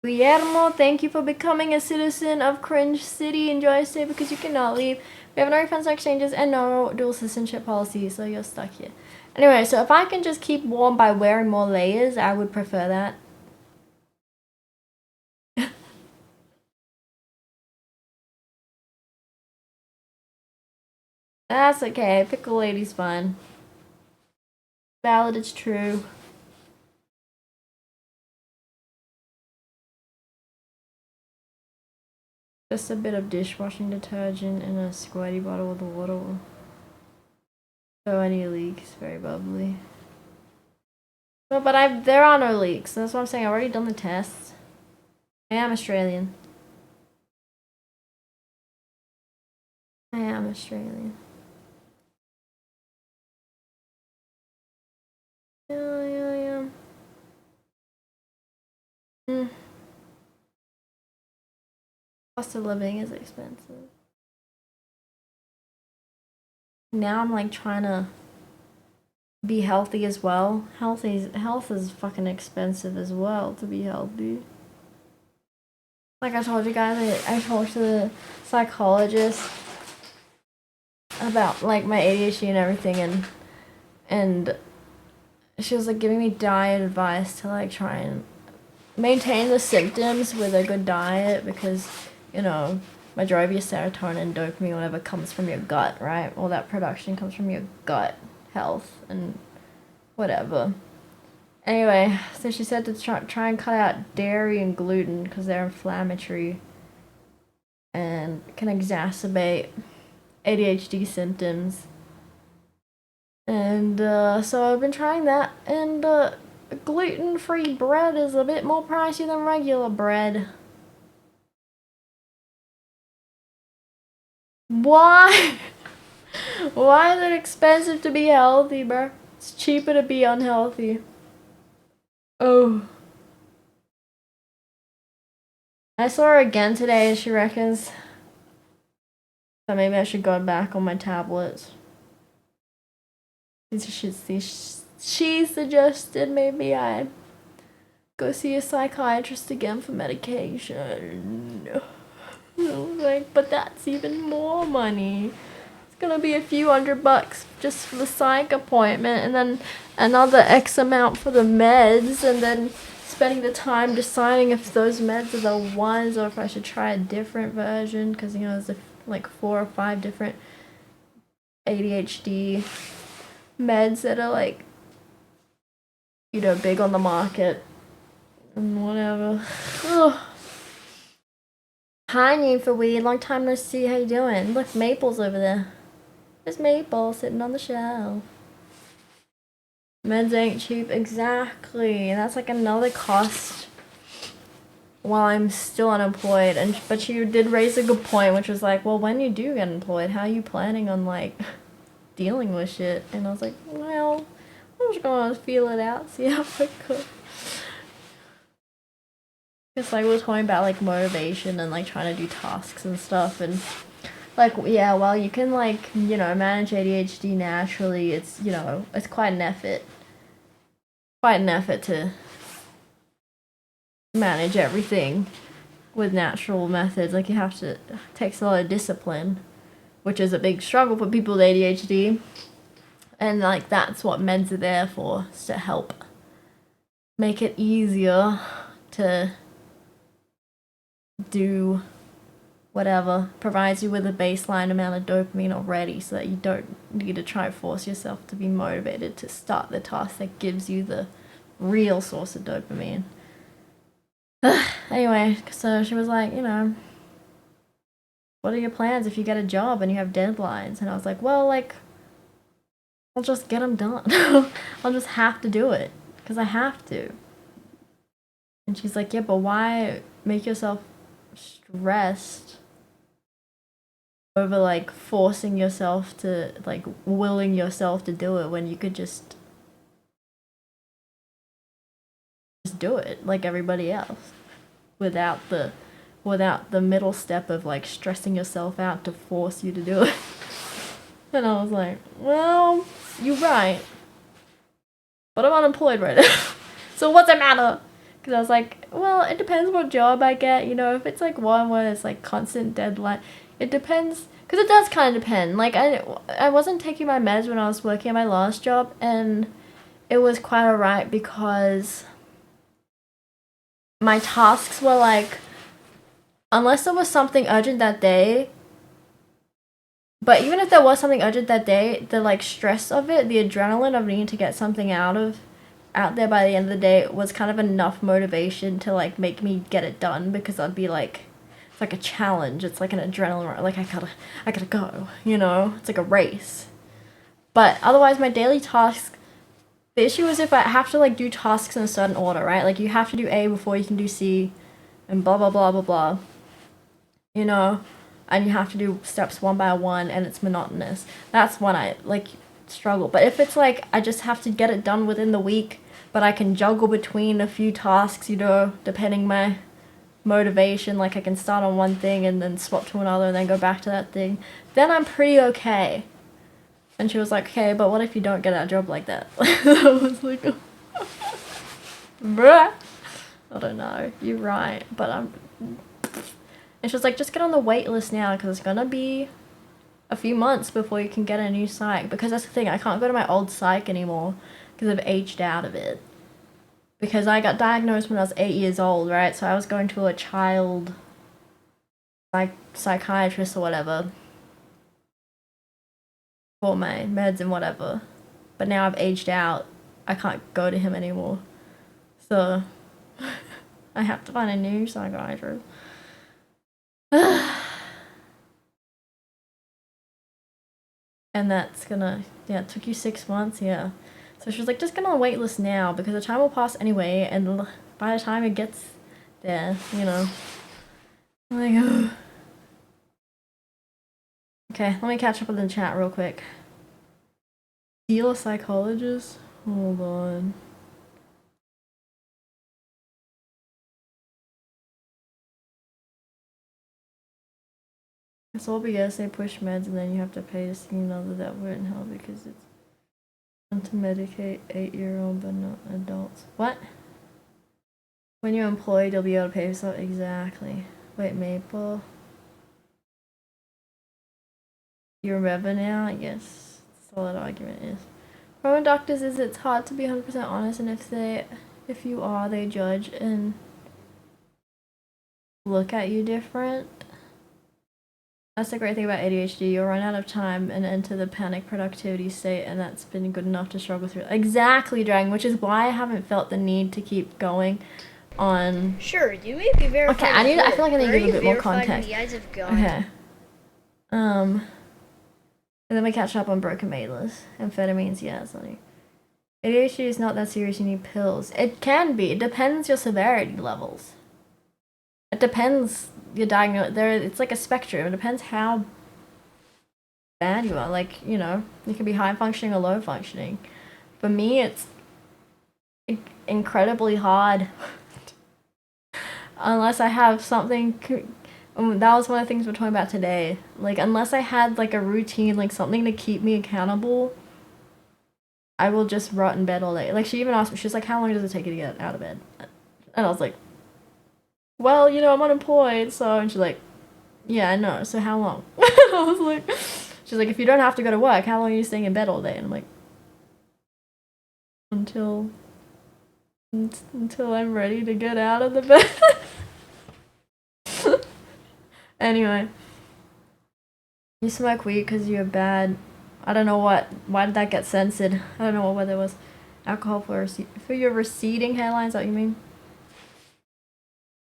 Guillermo, thank you for becoming a citizen of Cringe City. Enjoy your stay because you cannot leave. We have no refunds or exchanges and no dual citizenship policy, so you're stuck here. Anyway, so if I can just keep warm by wearing more layers, I would prefer that. That's okay. Pickle Lady's fun. valid, it's true. Just a bit of dishwashing detergent in a squirty bottle with water. So any leaks, very bubbly. Well, but there are no leaks. That's what I'm saying. I've already done the tests. I am Australian. I am Australian. Yeah. Cost of living is expensive. Now I'm like trying to be healthy as well. Health is fucking expensive as well to be healthy. Like I told you guys, I talked to the psychologist about like my ADHD and everything, and she was like giving me diet advice to like try and maintain the symptoms with a good diet, because you know majority of your serotonin, dopamine, whatever comes from your gut, right? All that production comes from your gut health and whatever. Anyway, so she said to try and cut out dairy and gluten because they're inflammatory and can exacerbate ADHD symptoms. And so I've been trying that, and gluten-free bread is a bit more pricey than regular bread. Why? Why is it expensive to be healthy, bro? It's cheaper to be unhealthy. Oh. I saw her again today, and she reckons that maybe I should go back on my tablets. She suggested maybe I go see a psychiatrist again for medication. Like, but that's even more money. It's gonna be a few $100 just for the psych appointment, and then another X amount for the meds, and then spending the time deciding if those meds are the ones or if I should try a different version, because you know there's like 4 or 5 different ADHD meds that are like, you know, big on the market and whatever. Ugh. Hi, Nympha Weed. Long time no see. How you doing? Look, Maple's over there. There's Maple sitting on the shelf. Meds ain't cheap. Exactly. And that's like another cost while I'm still unemployed. But you did raise a good point, which was like, well, when you do get employed, how are you planning on like dealing with shit? And I was like, well, I'm just gonna feel it out, see how it goes. It's like we're talking about like motivation and like trying to do tasks and stuff, and like, yeah, well, you can like, you know, manage ADHD naturally. It's, you know, it's quite an effort to manage everything with natural methods. Like, you have to, it takes a lot of discipline, which is a big struggle for people with ADHD. And like, that's what meds are there for, is to help make it easier to do whatever, provides you with a baseline amount of dopamine already, so that you don't need to try and force yourself to be motivated to start the task that gives you the real source of dopamine. Anyway, so she was like, you know, what are your plans if you get a job and you have deadlines? And I was like, well, like, I'll just get them done. I'll just have to do it because I have to. And she's like, yeah, but why make yourself stressed over like forcing yourself to, like, willing yourself to do it when you could just do it like everybody else without the middle step of like stressing yourself out to force you to do it. And I was like, well, you're right, but I'm unemployed right now. So what's it matter? Because I was like, well, it depends what job I get, you know. If it's like one where it's like constant deadline, it depends, because it does kind of depend. Like, I wasn't taking my meds when I was working at my last job, and it was quite alright because my tasks were like, unless there was something urgent that day, But even if there was something urgent that day, the like stress of it, the adrenaline of needing to get something out there by the end of the day was kind of enough motivation to like make me get it done, because I'd be like, it's like a challenge. It's like an adrenaline, like I gotta go, you know? It's like a race. But otherwise, my daily tasks, the issue is if I have to like do tasks in a certain order, right? Like you have to do A before you can do C, and blah blah blah blah blah. You know, and you have to do steps one by one, and it's monotonous. That's when I like struggle. But if it's like I just have to get it done within the week, but I can juggle between a few tasks, you know, depending my motivation, like I can start on one thing and then swap to another and then go back to that thing, then I'm pretty okay. And she was like, okay, but what if you don't get a job like that? I was like, bruh. I don't know, you're right, but and she was like, just get on the wait list now, because it's gonna be a few months before you can get a new psych. Because that's the thing, I can't go to my old psych anymore because I've aged out of it. Because I got diagnosed when I was 8 years old, right? So I was going to a child psychiatrist or whatever for my meds and whatever. But now I've aged out. I can't go to him anymore. So I have to find a new psychiatrist. And that's gonna, yeah, it took you 6 months, yeah. So she was like, just get on the wait list now, because the time will pass anyway, and by the time it gets there, you know. I'm like, ugh. Okay, let me catch up with the chat real quick. Deal a psychologist? Hold on. It's all because they push meds and then you have to pay to see another. That wouldn't help because it's fun to medicate 8-year-old but not adults. What? When you're employed, you'll be able to pay yourself. Exactly. Wait, Maple. You remember now? I guess that's all that argument is. Problem with doctors is it's hard to be 100% honest, and if you are, they judge and look at you different. That's the great thing about ADHD. You'll run out of time and enter the panic productivity state, and that's been good enough to struggle through. Exactly, Dragon, which is why I haven't felt the need to keep going on.
Sure, you may be verified.
Okay, I feel like I need to give a bit more context. Okay. And then we catch up on broken mailers. Amphetamines, yeah, it's not. ADHD is not that serious, you need pills. It can be. It depends your severity levels. It depends your diagnosis. It's like a spectrum. It depends how bad you are. Like, you know, you can be high functioning or low functioning. For me, it's incredibly hard. Unless I have something. That was one of the things we're talking about today. Like, unless I had like a routine, like something to keep me accountable, I will just rot in bed all day. Like, she even asked me, she was like, how long does it take you to get out of bed? And I was like, well, you know, I'm unemployed, so, and she's like, yeah, I know, so how long? I was like, she's like, if you don't have to go to work, how long are you staying in bed all day? And I'm like, until I'm ready to get out of the bed. Anyway, you smoke weed because you're bad. I don't know why did that get censored? I don't know what it was. Alcohol for your receding hairline, is that what you mean?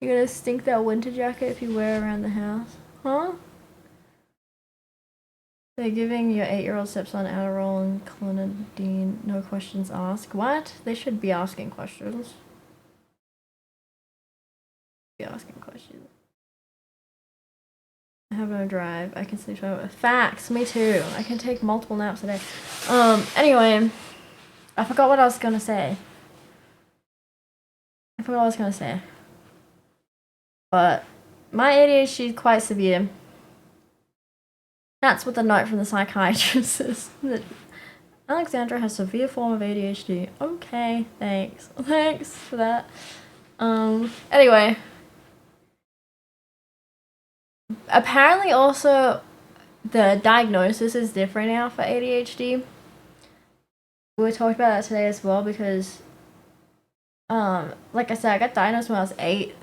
You're gonna stink that winter jacket if you wear it around the house. Huh? They're giving your 8-year-old stepson Adderall and clonidine, no questions asked. What? They should be asking questions. Be asking questions. I have no drive. I can sleep 12 hours. Facts, me too. I can take multiple naps a day. Anyway, I forgot what I was gonna say. But my ADHD is quite severe. That's what the note from the psychiatrist is. Alexandra has severe form of ADHD. Okay, thanks. Thanks for that. Anyway. Apparently also the diagnosis is different now for ADHD. We talked about that today as well because like I said, I got diagnosed when I was 8.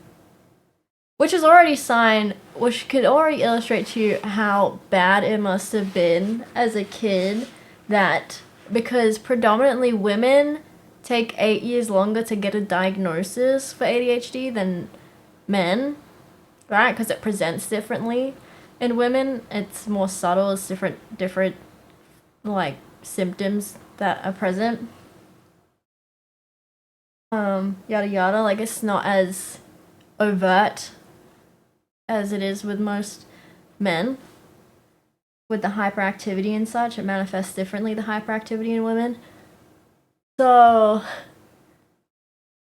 which is already sign, which could already illustrate to you how bad it must have been as a kid, that because predominantly women take 8 years longer to get a diagnosis for ADHD than men, right? Because it presents differently in women. It's more subtle. It's different like symptoms that are present. Yada yada. Like it's not as overt as it is with most men. With the hyperactivity and such, it manifests differently, the hyperactivity in women. So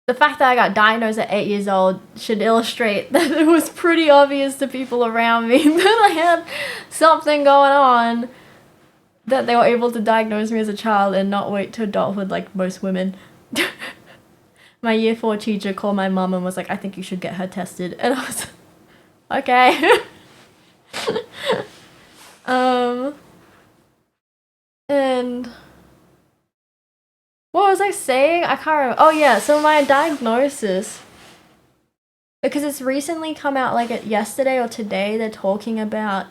the fact that I got diagnosed at 8 years old should illustrate that it was pretty obvious to people around me that I had something going on, that they were able to diagnose me as a child and not wait to adulthood like most women. My year 4 teacher called my mum and was like, I think you should get her tested. And I was okay. And what was I saying? I can't remember. Oh yeah, so my diagnosis, because it's recently come out, like yesterday or today, they're talking about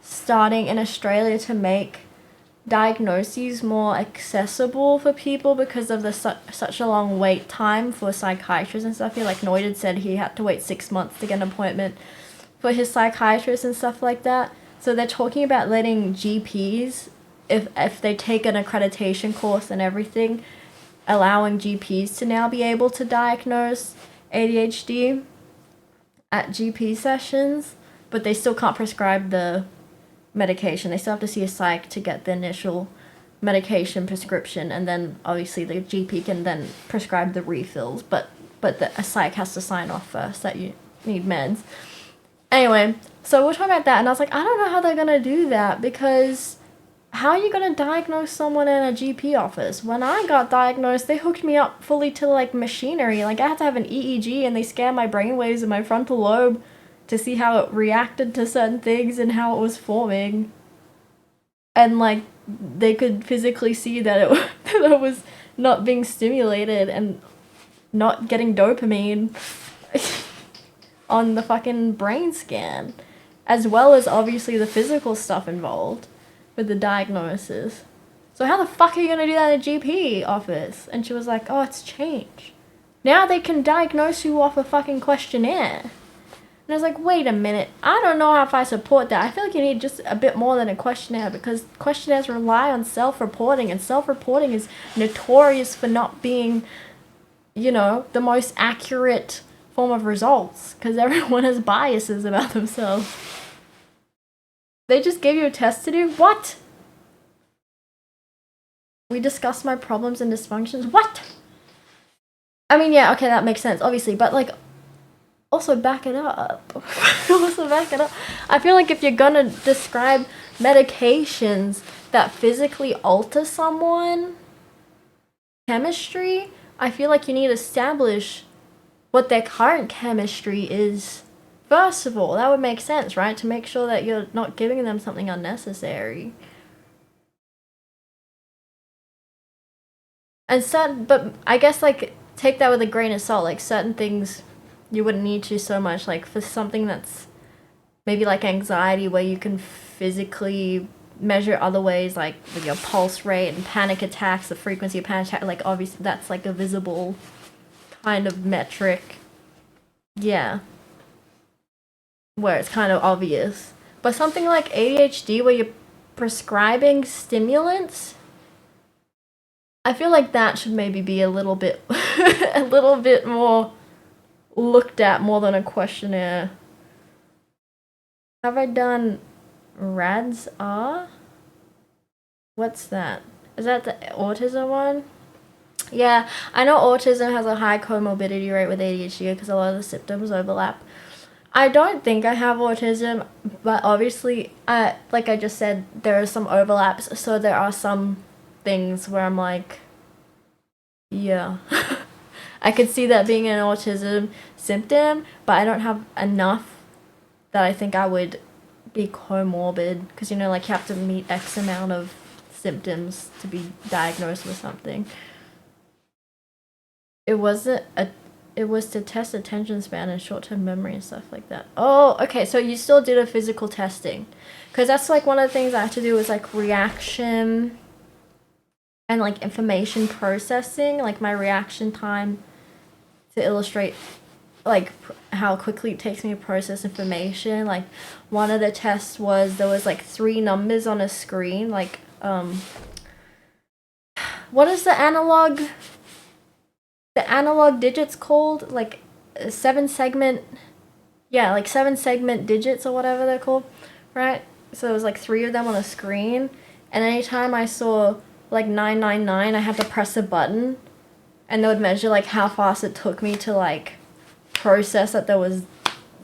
starting in Australia to make diagnoses more accessible for people because of the such a long wait time for psychiatrists and stuff. Like Noided said he had to wait 6 months to get an appointment for his psychiatrist and stuff like that. So they're talking about letting GPs, if they take an accreditation course and everything, allowing GPs to now be able to diagnose ADHD at GP sessions, but they still can't prescribe the medication. They still have to see a psych to get the initial medication prescription, and then obviously the GP can then prescribe the refills, but a psych has to sign off first that you need meds. Anyway, so we're talking about that, and I was like, I don't know how they're gonna do that, because how are you gonna diagnose someone in a GP office? When I got diagnosed, they hooked me up fully to like machinery. Like I had to have an EEG, and they scanned my brainwaves and my frontal lobe to see how it reacted to certain things and how it was forming. And like they could physically see that it was not being stimulated and not getting dopamine on the fucking brain scan, as well as obviously the physical stuff involved with the diagnosis. So how the fuck are you gonna do that in a GP office? And she was like, oh, it's changed. Now they can diagnose you off a fucking questionnaire. And I was like, wait a minute, I don't know if I support that. I feel like you need just a bit more than a questionnaire, because questionnaires rely on self-reporting, and self-reporting is notorious for not being, you know, the most accurate form of results, because everyone has biases about themselves. They just gave you a test to do? What? We discussed my problems and dysfunctions? What? I mean, yeah, okay, that makes sense, obviously, but like, also back it up. Also back it up. I feel like if you're gonna describe medications that physically alter someone, chemistry, I feel like you need to establish what their current chemistry is. First of all, that would make sense, right? To make sure that you're not giving them something unnecessary. And but I guess like take that with a grain of salt. Like certain things you wouldn't need to so much. Like for something that's maybe like anxiety, where you can physically measure other ways, like with your pulse rate and panic attacks, the frequency of panic attacks. Like obviously that's like a visible kind of metric. Yeah. Where it's kind of obvious. But something like ADHD, where you're prescribing stimulants, I feel like that should maybe be a little bit a little bit more looked at, more than a questionnaire. Have I done RADS-R? What's that? Is that the autism one? Yeah, I know autism has a high comorbidity rate with ADHD because a lot of the symptoms overlap. I don't think I have autism, but obviously, like I just said, there are some overlaps, so there are some things where I'm like, yeah. I could see that being an autism symptom, but I don't have enough that I think I would be comorbid, because, you know, like you have to meet X amount of symptoms to be diagnosed with something. It wasn't a it was to test attention span and short-term memory and stuff like that. Oh, okay, so you still did a physical testing. Because that's like one of the things I had to do was like reaction and like information processing, like my reaction time to illustrate like how quickly it takes me to process information. Like one of the tests was there was like 3 numbers on a screen, like what is the analog digits called? Like 7-segment, yeah, like 7-segment digits or whatever they're called, right? So there was like 3 of them on a screen, and anytime I saw like 999, I had to press a button, and they would measure like how fast it took me to like process that there was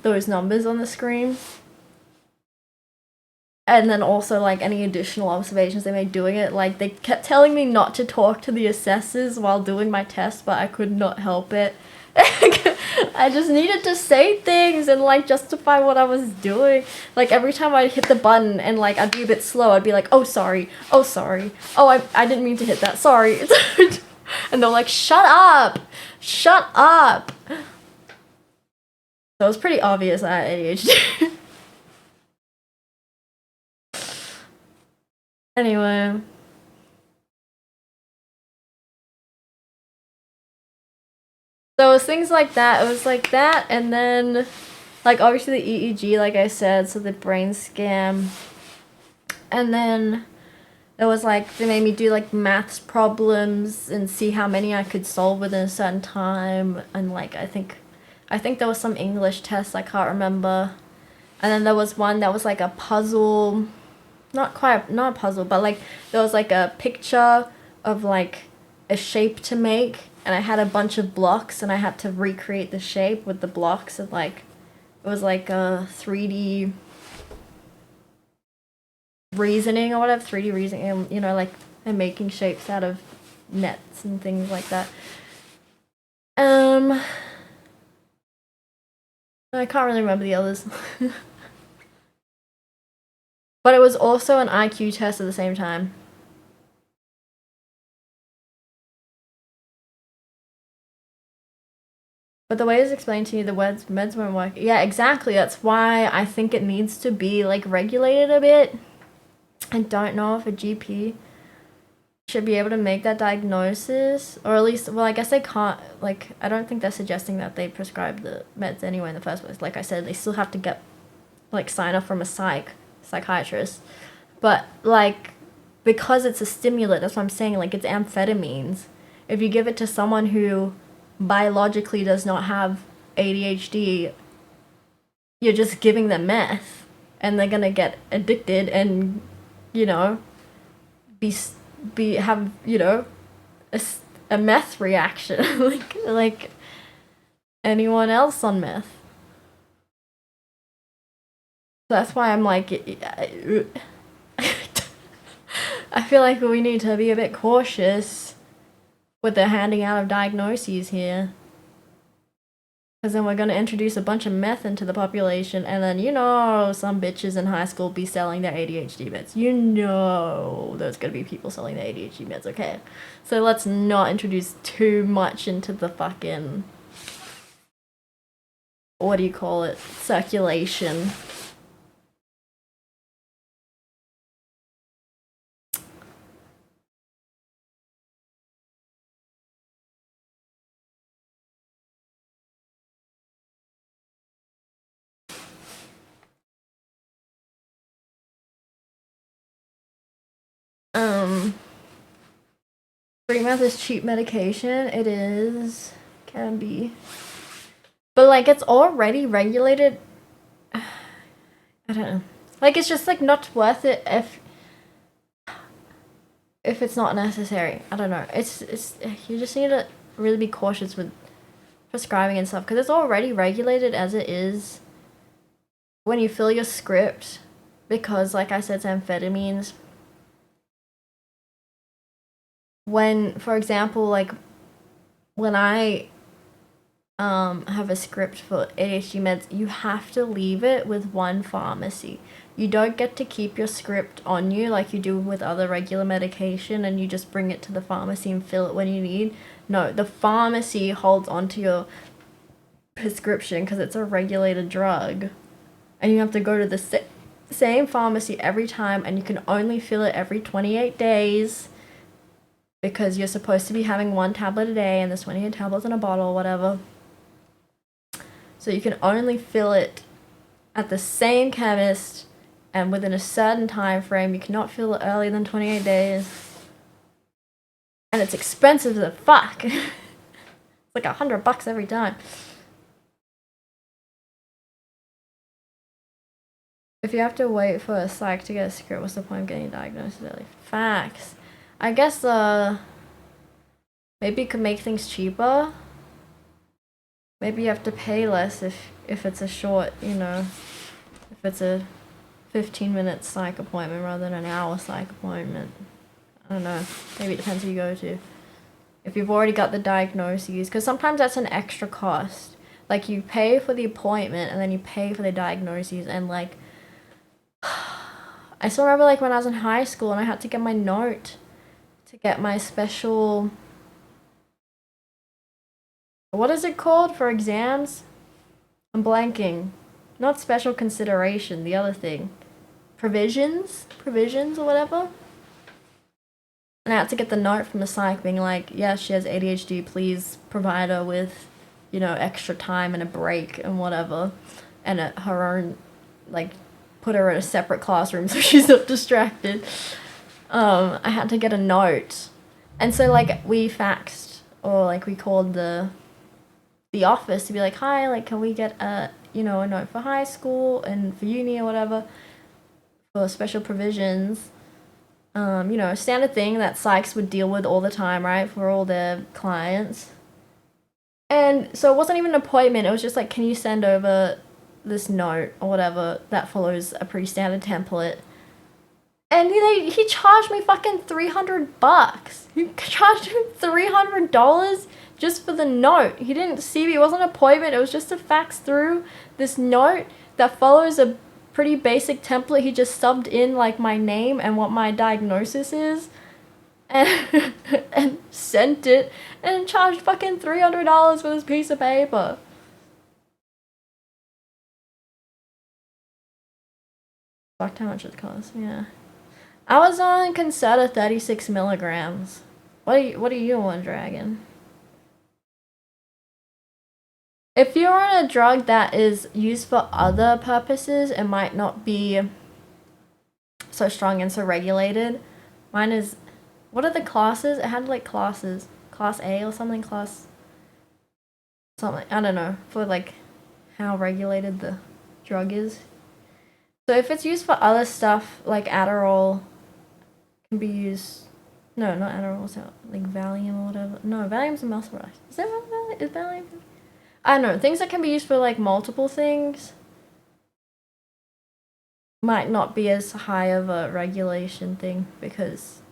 those numbers on the screen. And then also like any additional observations they made doing it. Like they kept telling me not to talk to the assessors while doing my test, but I could not help it. I just needed to say things and like justify what I was doing. Like every time I'd hit the button and like I'd be a bit slow, I'd be like, oh sorry, oh I didn't mean to hit that, sorry. And they're like, shut up. So it was pretty obvious I had ADHD. Anyway. So it was things like that. It was like that, and then, like, obviously the EEG, like I said, so the brain scan. And then it was like, they made me do, like, maths problems and see how many I could solve within a certain time. And, like, I think there was some English test, I can't remember. And then there was one that was, like, a puzzle. Not a puzzle, but, like, there was, like, a picture of, like, a shape to make. And I had a bunch of blocks, and I had to recreate the shape with the blocks. And, like, it was, like, a 3D reasoning or whatever. 3D reasoning, you know, like, and making shapes out of nets and things like that. I can't really remember the others. But it was also an IQ test at the same time. But the way it's explained to you, the meds won't work. Yeah, exactly. That's why I think it needs to be, like, regulated a bit. I don't know if a GP should be able to make that diagnosis. Or at least, well, I guess they can't, like, I don't think they're suggesting that they prescribe the meds anyway in the first place. Like I said, they still have to get, like, sign off from a psychiatrist. But, like, because it's a stimulant, that's what I'm saying, like, it's amphetamines. If you give it to someone who biologically does not have ADHD, you're just giving them meth, and they're gonna get addicted and, you know, have, you know, a meth reaction like anyone else on meth. So that's why I'm like, I feel like we need to be a bit cautious with the handing out of diagnoses here. Because then we're going to introduce a bunch of meth into the population, and then, you know, some bitches in high school be selling their ADHD meds. You know there's going to be people selling their ADHD meds, okay? So let's not introduce too much into the fucking, what do you call it, circulation. Free meth is cheap medication. It is. Can be. But, like, it's already regulated. I don't know. Like, it's just, like, not worth it if it's not necessary. I don't know. It's you just need to really be cautious with prescribing and stuff, because it's already regulated as it is when you fill your script, because, like I said, it's amphetamines. When, for example, like, when I have a script for ADHD meds, you have to leave it with one pharmacy. You don't get to keep your script on you like you do with other regular medication, and you just bring it to the pharmacy and fill it when you need. No, the pharmacy holds onto your prescription because it's a regulated drug. And you have to go to the same pharmacy every time, and you can only fill it every 28 days because you're supposed to be having 1 tablet a day, and there's 28 tablets in a bottle or whatever. So you can only fill it at the same chemist and within a certain time frame. You cannot fill it earlier than 28 days. And it's expensive as fuck. It's like $100 every time. If you have to wait for a psych to get a script, what's the point of getting diagnosed early? Facts. I guess maybe you could make things cheaper. Maybe you have to pay less if it's a short, you know, if it's a 15-minute psych appointment rather than an hour psych appointment. I don't know. Maybe it depends who you go to. If you've already got the diagnoses, because sometimes that's an extra cost. Like, you pay for the appointment and then you pay for the diagnoses, and like, I still remember like when I was in high school and I had to get my note to get my special, what is it called for exams? I'm blanking. Not special consideration, the other thing. Provisions or whatever. And I had to get the note from the psych being like, yeah, she has ADHD, please provide her with, you know, extra time and a break and whatever. And her own, like, put her in a separate classroom so she's not distracted. I had to get a note. And so, like, we faxed, or, like, we called the office to be like, hi, like, can we get a note for high school and for uni or whatever for special provisions. Standard thing that psychs would deal with all the time, right, for all their clients. And so it wasn't even an appointment, it was just like, can you send over this note or whatever that follows a pretty standard template. And he charged me fucking $300. He charged me $300 just for the note. He didn't see me. It wasn't an appointment. It was just to fax through this note that follows a pretty basic template. He just subbed in like my name and what my diagnosis is, and and sent it, and charged fucking $300 for this piece of paper. Fucked how much it costs. Yeah. I was on Concerta 36 milligrams. What are you on, Dragon? If you're on a drug that is used for other purposes, it might not be so strong and so regulated. Mine is, what are the classes? It had like classes. Class A or something, something, I don't know, for like how regulated the drug is. So if it's used for other stuff, like Adderall can be used, no, not Adderall, so like Valium or whatever. No, Valium's a muscle relaxer. Is that Valium? Is Valium? I don't know, things that can be used for like multiple things might not be as high of a regulation thing because,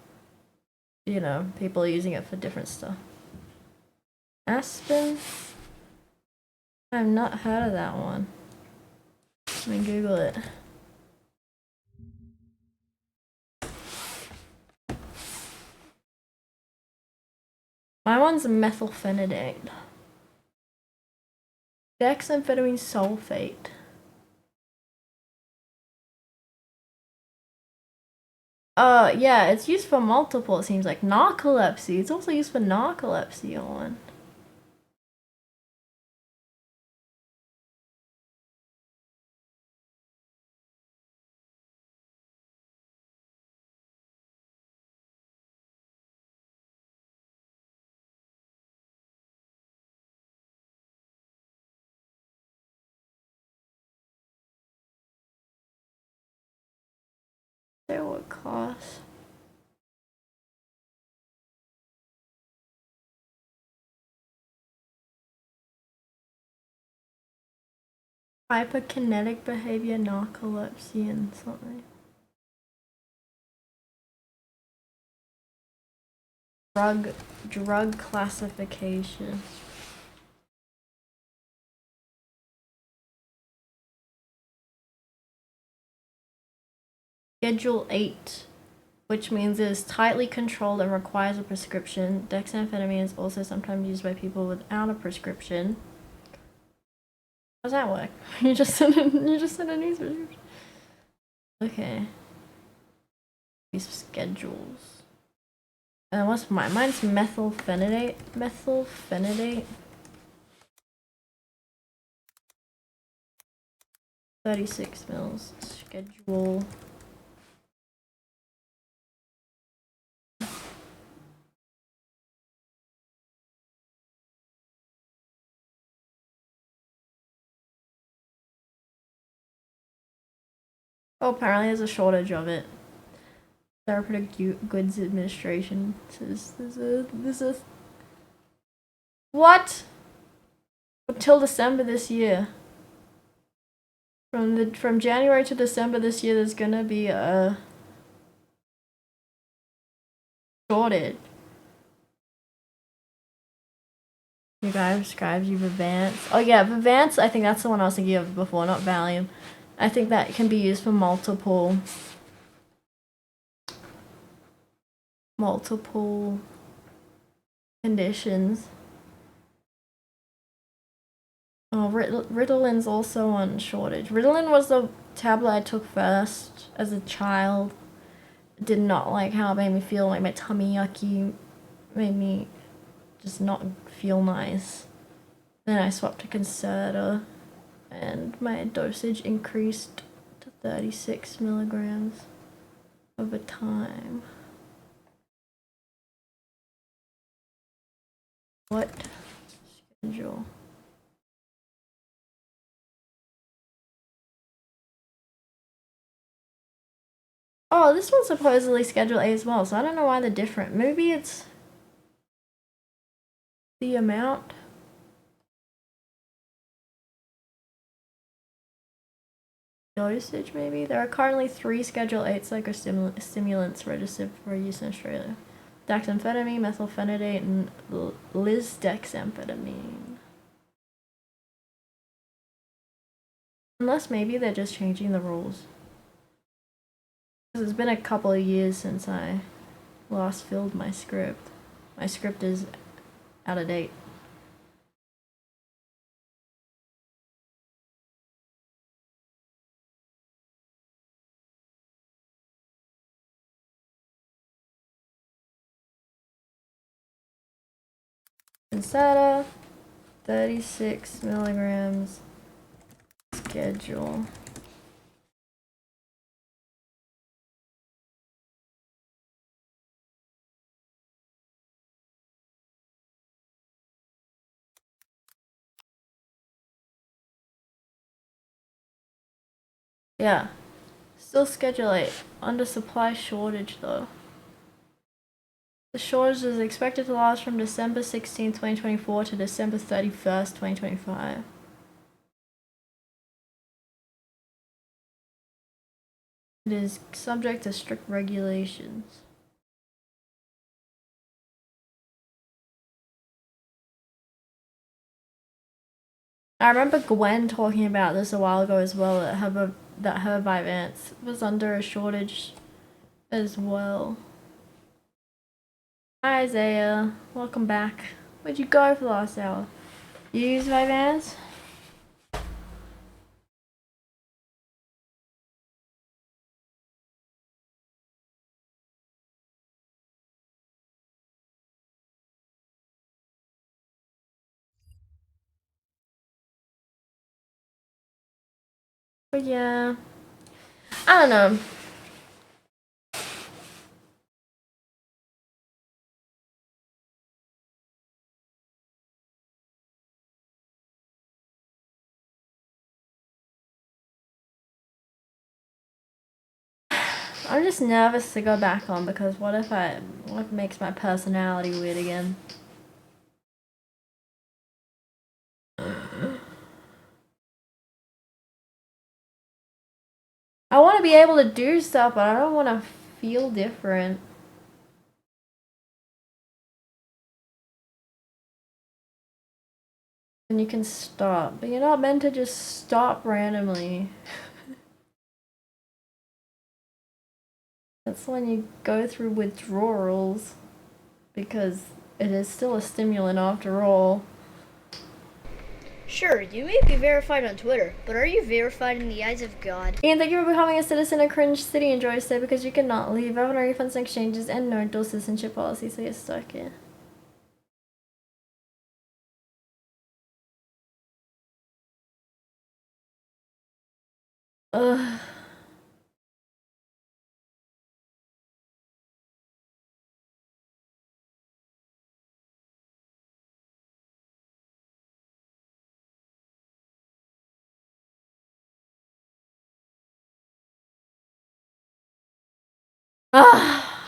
you know, people are using it for different stuff. Aspen? I've not heard of that one. Let me Google it. My one's methylphenidate. Dexamphetamine sulfate. Yeah, it's used for multiple, it seems like. Narcolepsy. It's also used for narcolepsy on. There would cost. Hyperkinetic behavior, narcolepsy, and something. Drug classification. Schedule 8, which means it is tightly controlled and requires a prescription. Dexamphetamine is also sometimes used by people without a prescription. How's that work? You just send a news message. Okay. These schedules. What's mine? Mine's methylphenidate. Methylphenidate. 36 mils. Schedule. Oh, apparently there's a shortage of it. Therapeutic Goods Administration says there's a what? Until December this year. From January to December this year, there's gonna be a shortage. You guys prescribes you Vivance. Oh yeah, Vivance. I think that's the one I was thinking of before, not Valium. I think that can be used for multiple conditions. Oh, Ritalin's also on shortage. Ritalin was the tablet I took first as a child. Did not like how it made me feel, like my tummy yucky, made me just not feel nice. Then I swapped to Concerta and my dosage increased to 36 milligrams over time. What schedule? Oh, this one's supposedly Schedule A as well, so I don't know why they're different. Maybe it's the amount. Dosage, maybe? There are currently 3 Schedule 8 psychostimulants registered for use in Australia. Dexamphetamine, methylphenidate, and lisdexamphetamine. Unless maybe they're just changing the rules. It's been a couple of years since I last filled my script. My script is out of date. Concerta, 36 milligrams, schedule. Yeah, still Schedule 8. Under supply shortage though. The shortage is expected to last from December 16, 2024 to December 31st, 2025. It is subject to strict regulations. I remember Gwen talking about this a while ago as well, that her Vyvanse was under a shortage as well. Hi Isaiah, welcome back. Where'd you go for the last hour? You use Vyvanse? But yeah, I don't know. I'm just nervous to go back on because what if it makes my personality weird again? I want to be able to do stuff, but I don't want to feel different. And you can stop, but you're not meant to just stop randomly. That's when you go through withdrawals, because it is still a stimulant after all.
Sure, you may be verified on Twitter, but are you verified in the eyes of God?
Ian, thank you for becoming a citizen of Cringe City. Enjoy your stay because you cannot leave. I have no refunds and exchanges and no dual citizenship policy, so you're stuck here. Ugh.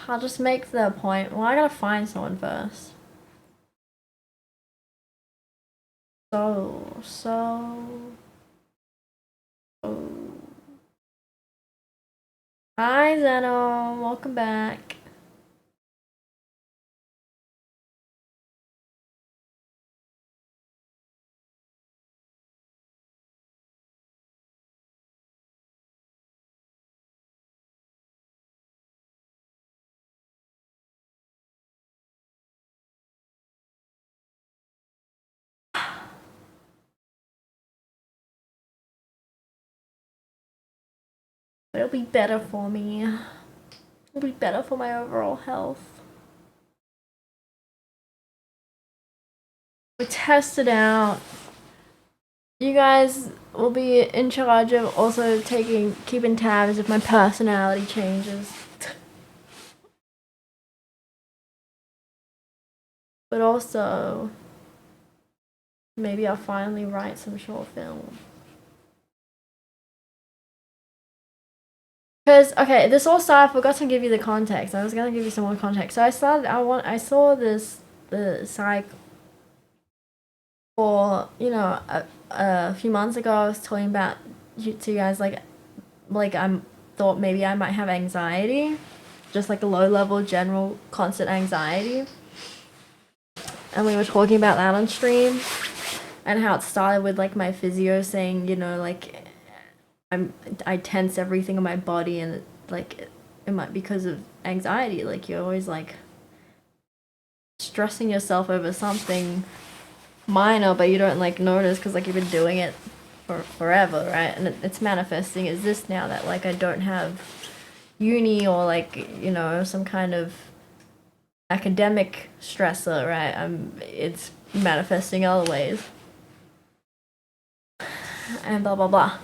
I'll just make the point. Well, I gotta find someone first. Oh. Hi, Zeno. Welcome back. It'll be better for me. It'll be better for my overall health. We test it out. You guys will be in charge of also keeping tabs if my personality changes. But also, maybe I'll finally write some short film. Because, okay, this all started, I forgot to give you the context. I was gonna give you some more context. So I saw the psych for, you know, a few months ago. I was talking about to you guys, like thought maybe I might have anxiety. Just like a low level, general, constant anxiety. And we were talking about that on stream. And how it started with, like, my physio saying, you know, like, I tense everything in my body, and like it might because of anxiety. Like, you're always like stressing yourself over something minor, but you don't like notice because like you've been doing it for forever, right? And it's manifesting as this now that like I don't have uni or like, you know, some kind of academic stressor, right? It's manifesting other ways and blah blah blah.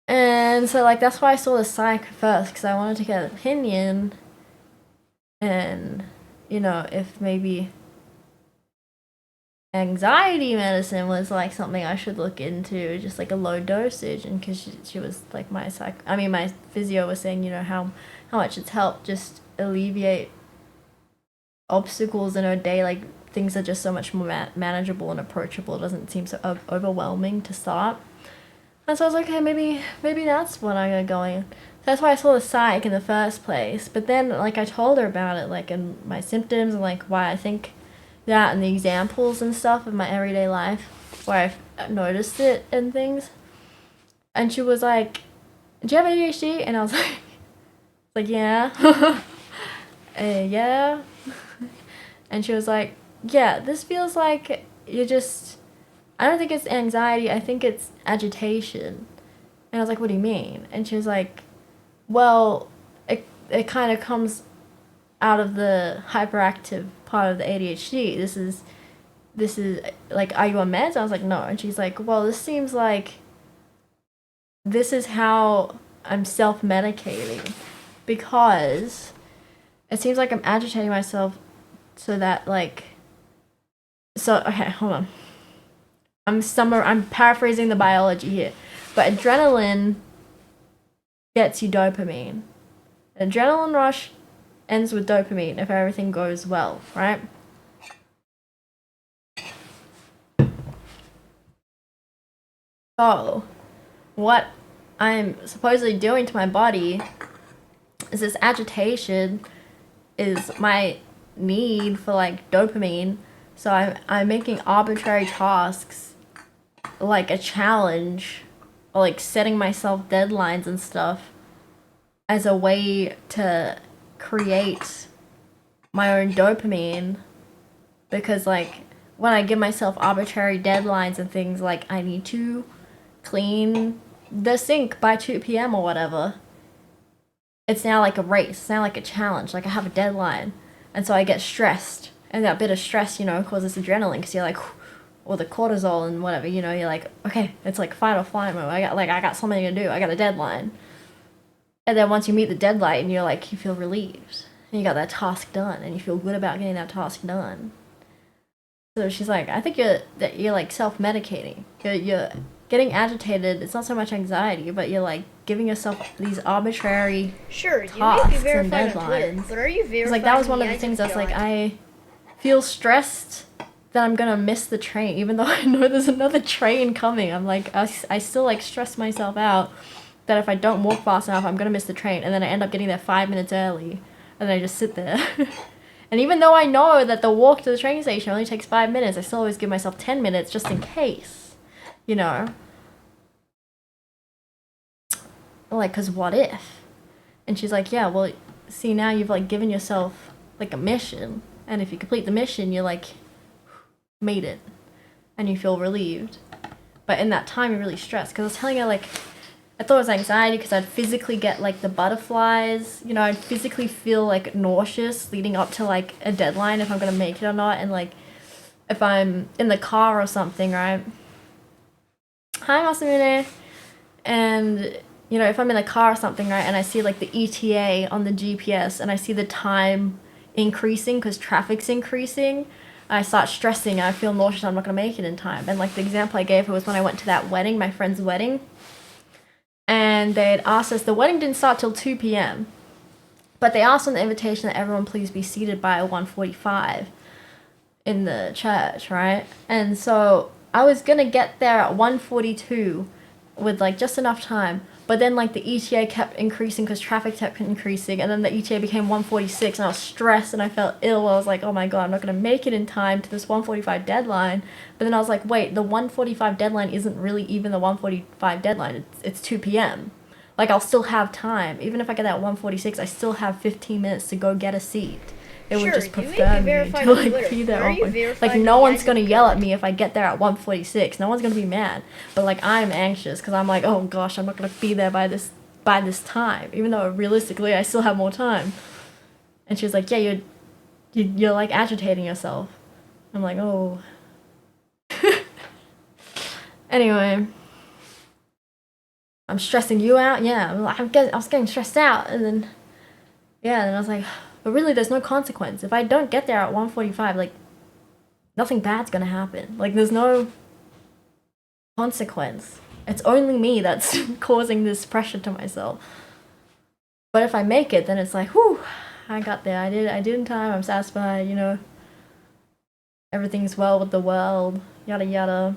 And so, like, that's why I saw the psych first, because I wanted to get an opinion, and, you know, if maybe anxiety medicine was, like, something I should look into, just, like, a low dosage, and because she was, like, my physio was saying, you know, how much it's helped just alleviate obstacles in her day, like, things are just so much more manageable and approachable. It doesn't seem so overwhelming to start. And so I was like, okay, maybe that's what I got going. That's why I saw the psych in the first place. But then, like, I told her about it, like, in my symptoms and, like, why I think that and the examples and stuff of my everyday life where I've noticed it and things. And she was like, do you have ADHD? And I was like, yeah. Yeah. And she was like, yeah, this feels like you're just... I don't think it's anxiety, I think it's agitation. And I was like, what do you mean? And she was like, well, it kind of comes out of the hyperactive part of the ADHD. This is like, are you on meds? I was like, no. And she's like, well, this seems like this is how I'm self-medicating, because it seems like I'm agitating myself so that, like, so, okay, hold on. I'm paraphrasing the biology here, but adrenaline gets you dopamine. An adrenaline rush ends with dopamine if everything goes well, right? So, what I'm supposedly doing to my body is this agitation is my need for, like, dopamine. So I'm making arbitrary tasks like a challenge, or like setting myself deadlines and stuff as a way to create my own dopamine, because like when I give myself arbitrary deadlines and things like I need to clean the sink by 2 p.m. or whatever, it's now like a race. It's now like a challenge. Like I have a deadline. And so I get stressed. And that bit of stress, causes adrenaline because you're like, or the cortisol and whatever, you're like, okay, it's like fight or flight mode. I got something to do. I got a deadline. And then once you meet the deadline, you're like, you feel relieved. And you got that task done. And you feel good about getting that task done. So she's like, I think you're like self-medicating. You're getting agitated. It's not so much anxiety, but you're like giving yourself these arbitrary
Sure, you may be
tasks and
verified on Twitter,
deadlines.
but are you verified?
Like that was
in
one
the
of the
eyes
things that's like
God?
I feel stressed that I'm gonna miss the train, even though I know there's another train coming. I'm like I still like stress myself out that if I don't walk fast enough, I'm gonna miss the train, and then I end up getting there 5 minutes early, and then I just sit there. And even though I know that the walk to the train station only takes 5 minutes, I still always give myself 10 minutes just in case, Like, cause what if? And she's like, yeah, well, see, now you've like given yourself like a mission, and if you complete the mission, you're like made it, and you feel relieved. But in that time, you're really stressed. Cause I was telling her like, I thought it was anxiety because I'd physically get like the butterflies. I'd physically feel like nauseous leading up to like a deadline if I'm gonna make it or not, and like if I'm in the car or something, right? Hi, Masamune. And if I'm in a car or something, right, and I see like the ETA on the GPS and I see the time increasing because traffic's increasing, I start stressing and I feel nauseous. I'm not gonna make it in time. And like the example I gave her was when I went to that wedding, my friend's wedding, and they had asked us. The wedding didn't start till 2 p.m., but they asked on the invitation that everyone please be seated by 1:45 in the church, right? And so I was gonna get there at 1:42 with like just enough time, but then like the ETA kept increasing because traffic kept increasing, and then the ETA became 1:46, and I was stressed and I felt ill. I was like, oh my god, I'm not gonna make it in time to this 1:45 deadline. But then I was like, wait, the 1:45 deadline isn't really even the 1:45 deadline. It's 2 p.m. Like I'll still have time, even if I get that 1:46. I still have 15 minutes to go get a seat. It would just
Sure, you may
prefer
be
me
verified
to
on
like
Twitter,
be
but
there.
are you
Like
verified in
no
the
one's
eyes
gonna
of
yell
God?
at me if I get there at 1:46. No one's gonna be mad. But like I'm anxious because I'm like, oh gosh, I'm not gonna be there by this time. Even though realistically I still have more time. And she was like, yeah, you're like agitating yourself. I'm like, oh. Anyway, I'm stressing you out. Yeah, I was getting stressed out, and then I was like, but really, there's no consequence. If I don't get there at 1:45, like, nothing bad's gonna happen. Like, there's no consequence. It's only me that's causing this pressure to myself. But if I make it, then it's like, whew, I got there. I did in time. I'm satisfied, Everything's well with the world, yada yada.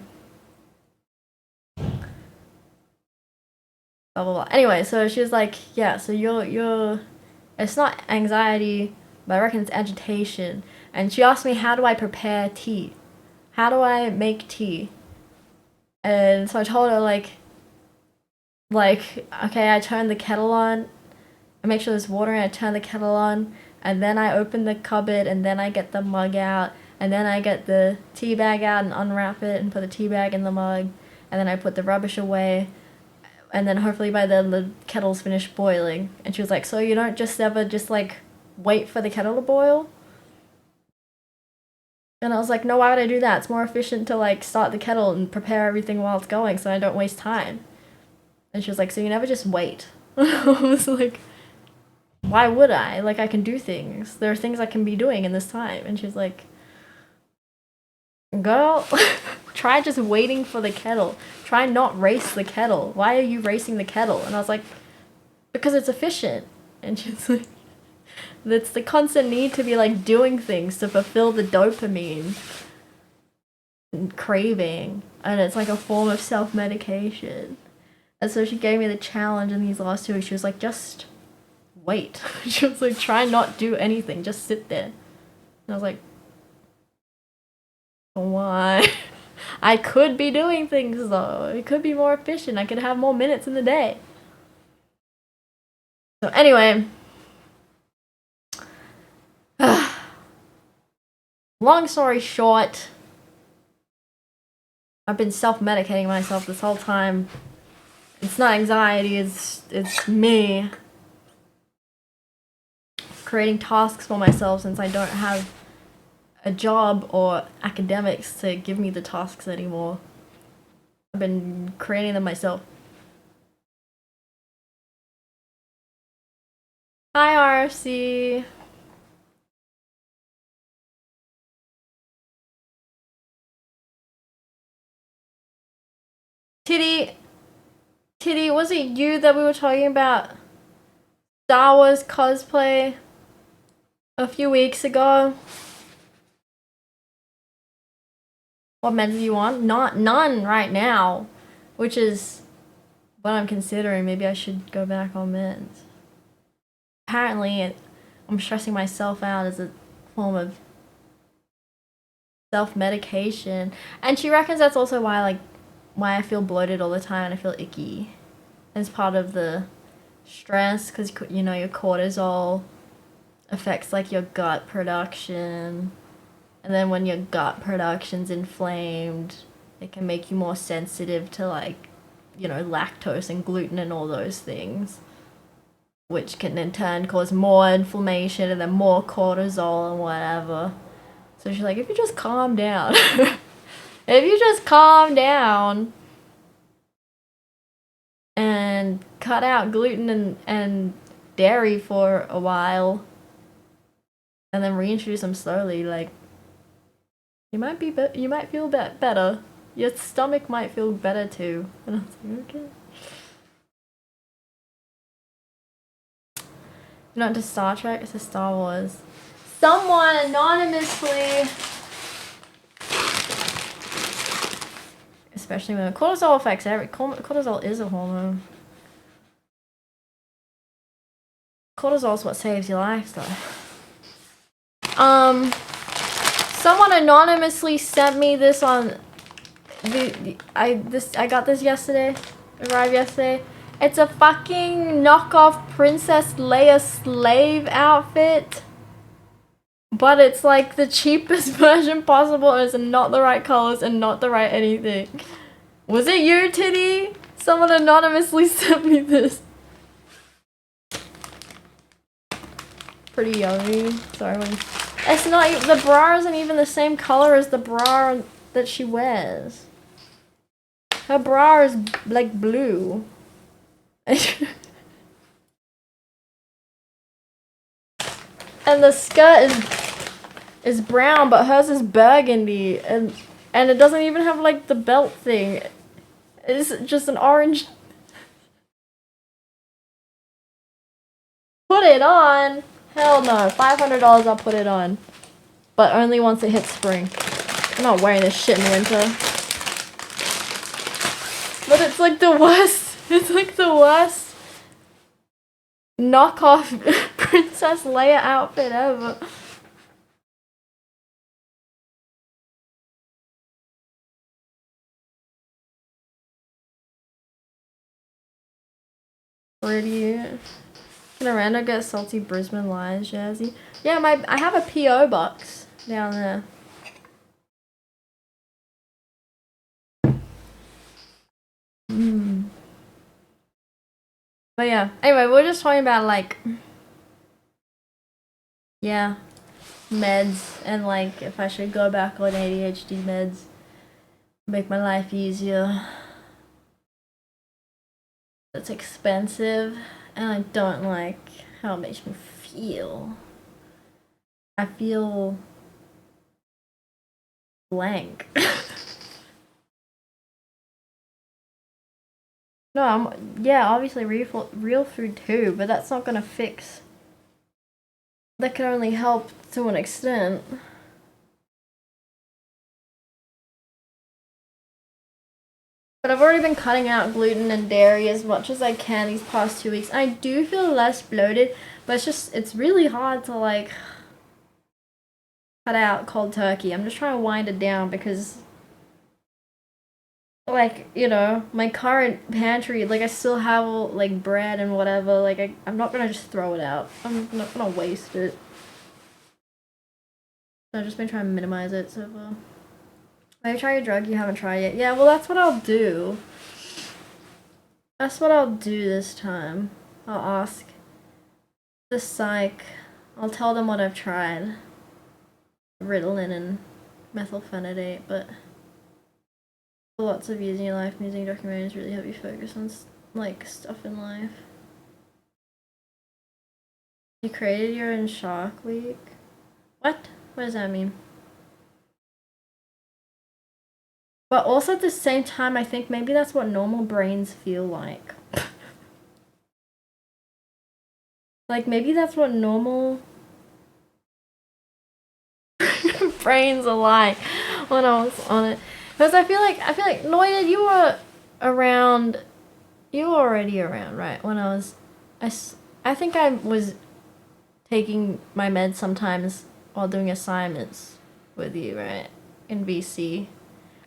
Blah blah blah. Anyway, so she was like, yeah, so you're it's not anxiety, but I reckon it's agitation. And she asked me, how do I prepare tea? How do I make tea? And so I told her okay, I turn the kettle on, I make sure there's water, and I turn the kettle on, and then I open the cupboard, and then I get the mug out, and then I get the tea bag out and unwrap it and put the tea bag in the mug, and then I put the rubbish away, and then hopefully by then the kettle's finished boiling. And she was like, so you don't just ever just like wait for the kettle to boil? And I was like, no, why would I do that? It's more efficient to like start the kettle and prepare everything while it's going so I don't waste time. And she was like, so you never just wait? I was like, why would I? Like, I can do things. There are things I can be doing in this time. And she's like, girl, try just waiting for the kettle. Try not race the kettle. Why are you racing the kettle? And I was like, because it's efficient. And she's like, that's the constant need to be like doing things to fulfill the dopamine craving. And it's like a form of self-medication. And so she gave me the challenge in these last 2 weeks. She was like, just wait. She was like, try not do anything. Just sit there. And I was like, why? I could be doing things though. It could be more efficient. I could have more minutes in the day. So anyway, long story short, I've been self-medicating myself this whole time. It's not anxiety, it's me creating tasks for myself since I don't have a job or academics to give me the tasks anymore. I've been creating them myself. Hi, RFC. Titty, was it you that we were talking about Star Wars cosplay a few weeks ago? What meds do you want? None right now, which is what I'm considering. Maybe I should go back on meds. Apparently, I'm stressing myself out as a form of self-medication, and she reckons that's also why I feel bloated all the time and I feel icky. It's part of the stress because you know your cortisol affects like your gut production. And then when your gut production's inflamed, it can make you more sensitive to like, you know, lactose and gluten and all those things. Which can in turn cause more inflammation and then more cortisol and whatever. So she's like, if you just calm down. If you just calm down and cut out gluten and dairy for a while and then reintroduce them slowly, like, you might feel better. Your stomach might feel better too. And I was like, okay. You're not into Star Trek, it's a Star Wars. Someone anonymously, especially when cortisol affects cortisol is a hormone. Cortisol is what saves your life, though. Someone anonymously sent me this on I got this yesterday. Arrived yesterday. It's a fucking knockoff Princess Leia slave outfit. But it's like the cheapest version possible and it's not the right colors and not the right anything. Was it you, Titty? Someone anonymously sent me this. Pretty yummy. Sorry when it's not, the bra isn't even the same color as the bra that she wears. Her bra is like blue. And the skirt is brown, but hers is burgundy, and it doesn't even have like the belt thing. It's just an orange. Put it on? Hell no. $500 I'll put it on. But only once it hits spring. I'm not wearing this shit in winter. But it's like the worst. It's like the worst knockoff Princess Leia outfit ever. Pretty. Can Aranda get salty Brisbane Lions jersey? Yeah, I have a PO box down there. But yeah, anyway, we're just talking about like, yeah, meds and like if I should go back on ADHD meds, make my life easier. It's expensive and I don't like how it makes me feel. I feel blank. No, yeah, obviously real food too, but that's not gonna fix. That can only help to an extent. But I've already been cutting out gluten and dairy as much as I can these past 2 weeks. I do feel less bloated, but it's really hard to like cut out cold turkey. I'm just trying to wind it down because like, you know, my current pantry, like I still have like bread and whatever, like I'm not gonna just throw it out. I'm not gonna waste it. So I've just been trying to minimize it so far. Maybe try a drug you haven't tried yet. Yeah, well, that's what I'll do. That's what I'll do this time. I'll ask the psych. I'll tell them what I've tried. Ritalin and methylphenidate, but lots of years in your life, music documentaries really help you focus on like stuff in life. You created your own Shark Week? What? What does that mean? But also at the same time, I think maybe that's what normal brains feel like. Like maybe that's what normal brains are like when I was on it. Because I feel like Noida, you were around. You were already around, right? When I think I was taking my meds sometimes while doing assignments with you, right? In VC.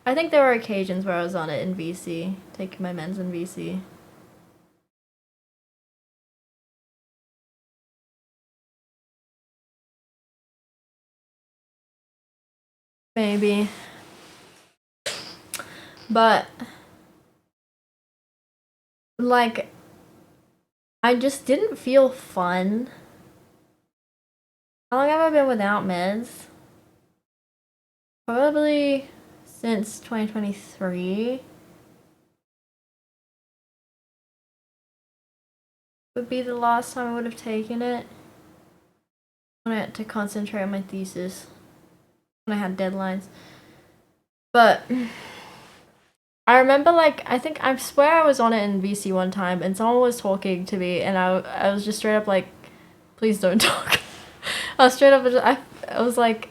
I think there were occasions where I was on it in VC, taking my meds in VC. Maybe. But, like, I just didn't feel fun. How long have I been without meds? Probably since 2023. Would be the last time I would have taken it. When I had to concentrate on my thesis. When I had deadlines. But I remember, like, I swear I was on it in VC one time and someone was talking to me and I was just straight up like, please don't talk. I was straight up, I was like,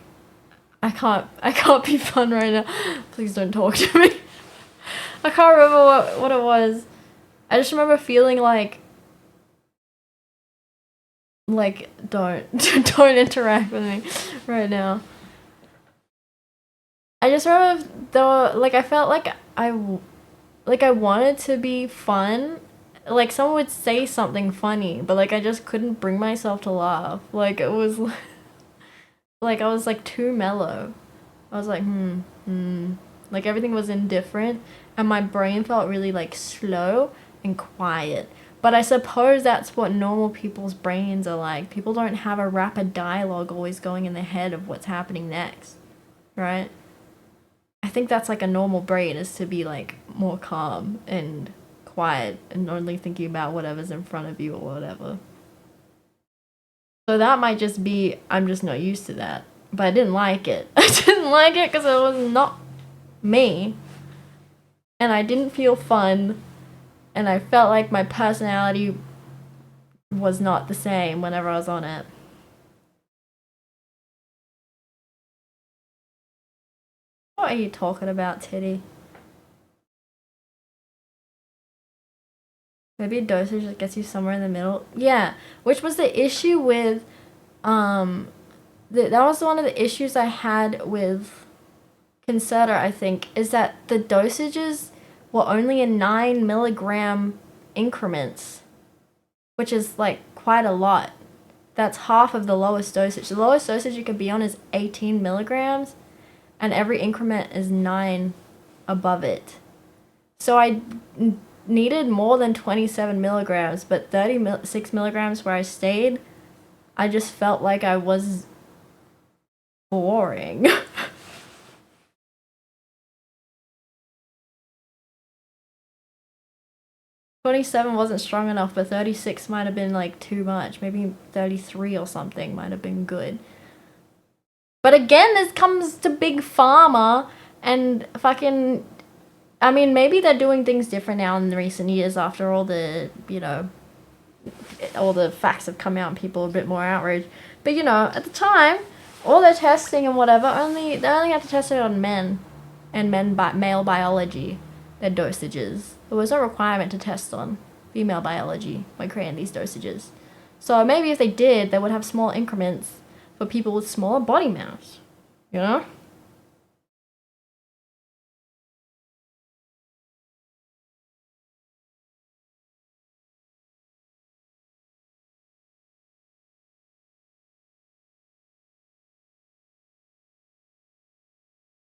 I can't be fun right now. Please don't talk to me. I can't remember what it was. I just remember feeling like don't don't interact with me right now. I just remember though, like I felt like I wanted to be fun. Like someone would say something funny, but like I just couldn't bring myself to laugh. Like it was like I was like too mellow. I was like, like everything was indifferent and my brain felt really like slow and quiet. But I suppose that's what normal people's brains are like. People don't have a rapid dialogue always going in their head of what's happening next, right? I think that's like a normal brain is to be like more calm and quiet and only thinking about whatever's in front of you or whatever. So that might just be I'm just not used to that. But I didn't like it. I didn't like it because it was not me. And I didn't feel fun. And I felt like my personality was not the same whenever I was on it. What are you talking about, Titty? Maybe a dosage that gets you somewhere in the middle. Yeah, which was the issue with, that was one of the issues I had with Concerta, I think, is that the dosages were only in 9 milligram increments, which is like quite a lot. That's half of the lowest dosage. The lowest dosage you could be on is 18 milligrams, and every increment is 9 above it. So I needed more than 27 milligrams, but 36 milligrams where I stayed, I just felt like I was boring. 27 wasn't strong enough, but 36 might have been like too much. Maybe 33 or something might have been good. But again, this comes to Big Pharma and fucking. I mean, maybe they're doing things different now in the recent years after all the, all the facts have come out and people are a bit more outraged. But at the time, all their testing and whatever, they only had to test it on men and male biology, their dosages. There was no requirement to test on female biology when creating these dosages. So maybe if they did, they would have small increments for people with smaller body mass, you know?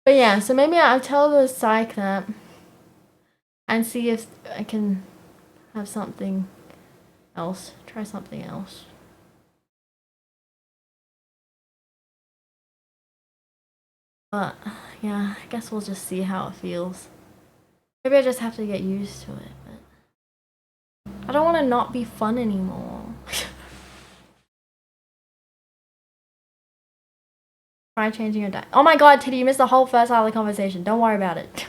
But yeah, so maybe I'll tell the psych that and see if I can have something else. Try something else. But yeah, I guess we'll just see how it feels. Maybe I just have to get used to it. But I don't want to not be fun anymore. Try changing your diet. Oh my god, Titty, you missed the whole first half of the conversation. Don't worry about it.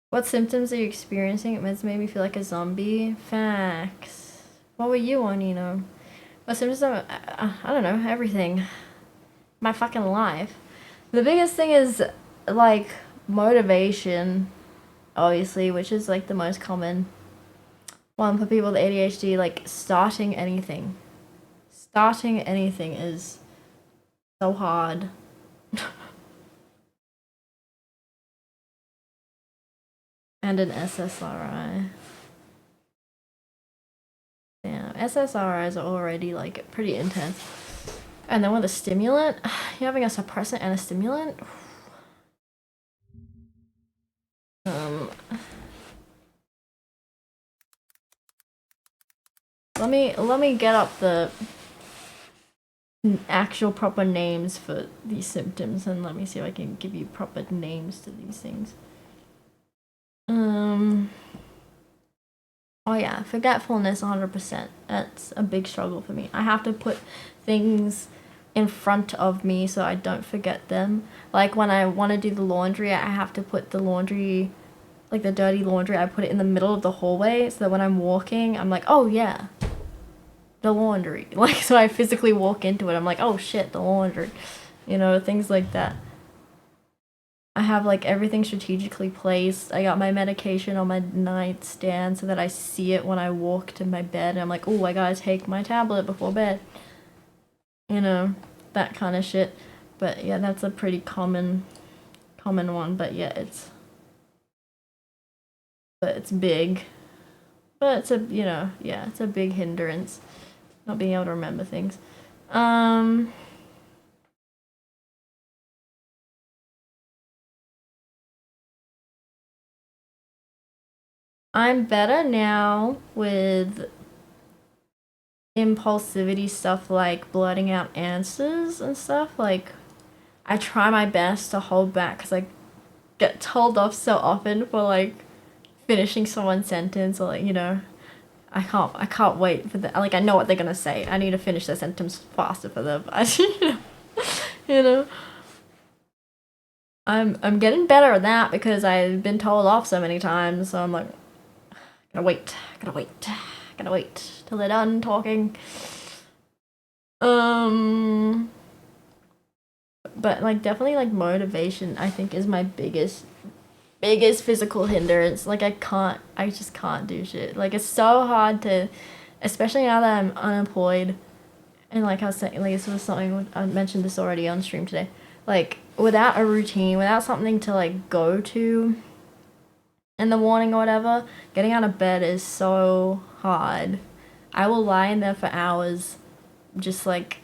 What symptoms are you experiencing? It's made me feel like a zombie. Facts. What were you on, you know? What symptoms are, I don't know, everything. My fucking life. The biggest thing is, like, motivation, obviously, which is, like, the most common one for people with ADHD. Like, starting anything. Starting anything is so hard. And an SSRI. Yeah, SSRIs are already like pretty intense. And then with a stimulant, you're having a suppressant and a stimulant. Let me get up the actual proper names for these symptoms and let me see if I can give you proper names to these things. Oh yeah, forgetfulness 100%. That's a big struggle for me. I have to put things in front of me so I don't forget them. Like when I want to do the laundry, I have to put the laundry, like the dirty laundry, I put it in the middle of the hallway so that when I'm walking, I'm like, oh yeah, the laundry. Like, so I physically walk into it. I'm like, oh shit, the laundry. You know, things like that. I have like everything strategically placed. I got my medication on my nightstand so that I see it when I walk to my bed. And I'm like, oh, I gotta take my tablet before bed. You know, that kind of shit. But yeah, that's a pretty common one. But yeah, it's big. But it's a, you know, yeah, it's a big hindrance. Not being able to remember things. I'm better now with impulsivity stuff like blurting out answers and stuff. Like, I try my best to hold back because I get told off so often for like finishing someone's sentence or like, you know, I can't wait for the like I know what they're gonna say. I need to finish their sentence faster for them. You know. I'm getting better at that because I've been told off so many times. So I'm like, gotta wait till they're done talking. But like definitely like motivation I think is my biggest physical hindrance. Like I just can't do shit. Like it's so hard to, especially now that I'm unemployed and like I was saying, like this was something I mentioned this already on stream today. Like without a routine, without something to like go to in the morning or whatever, getting out of bed is so hard. I will lie in there for hours just like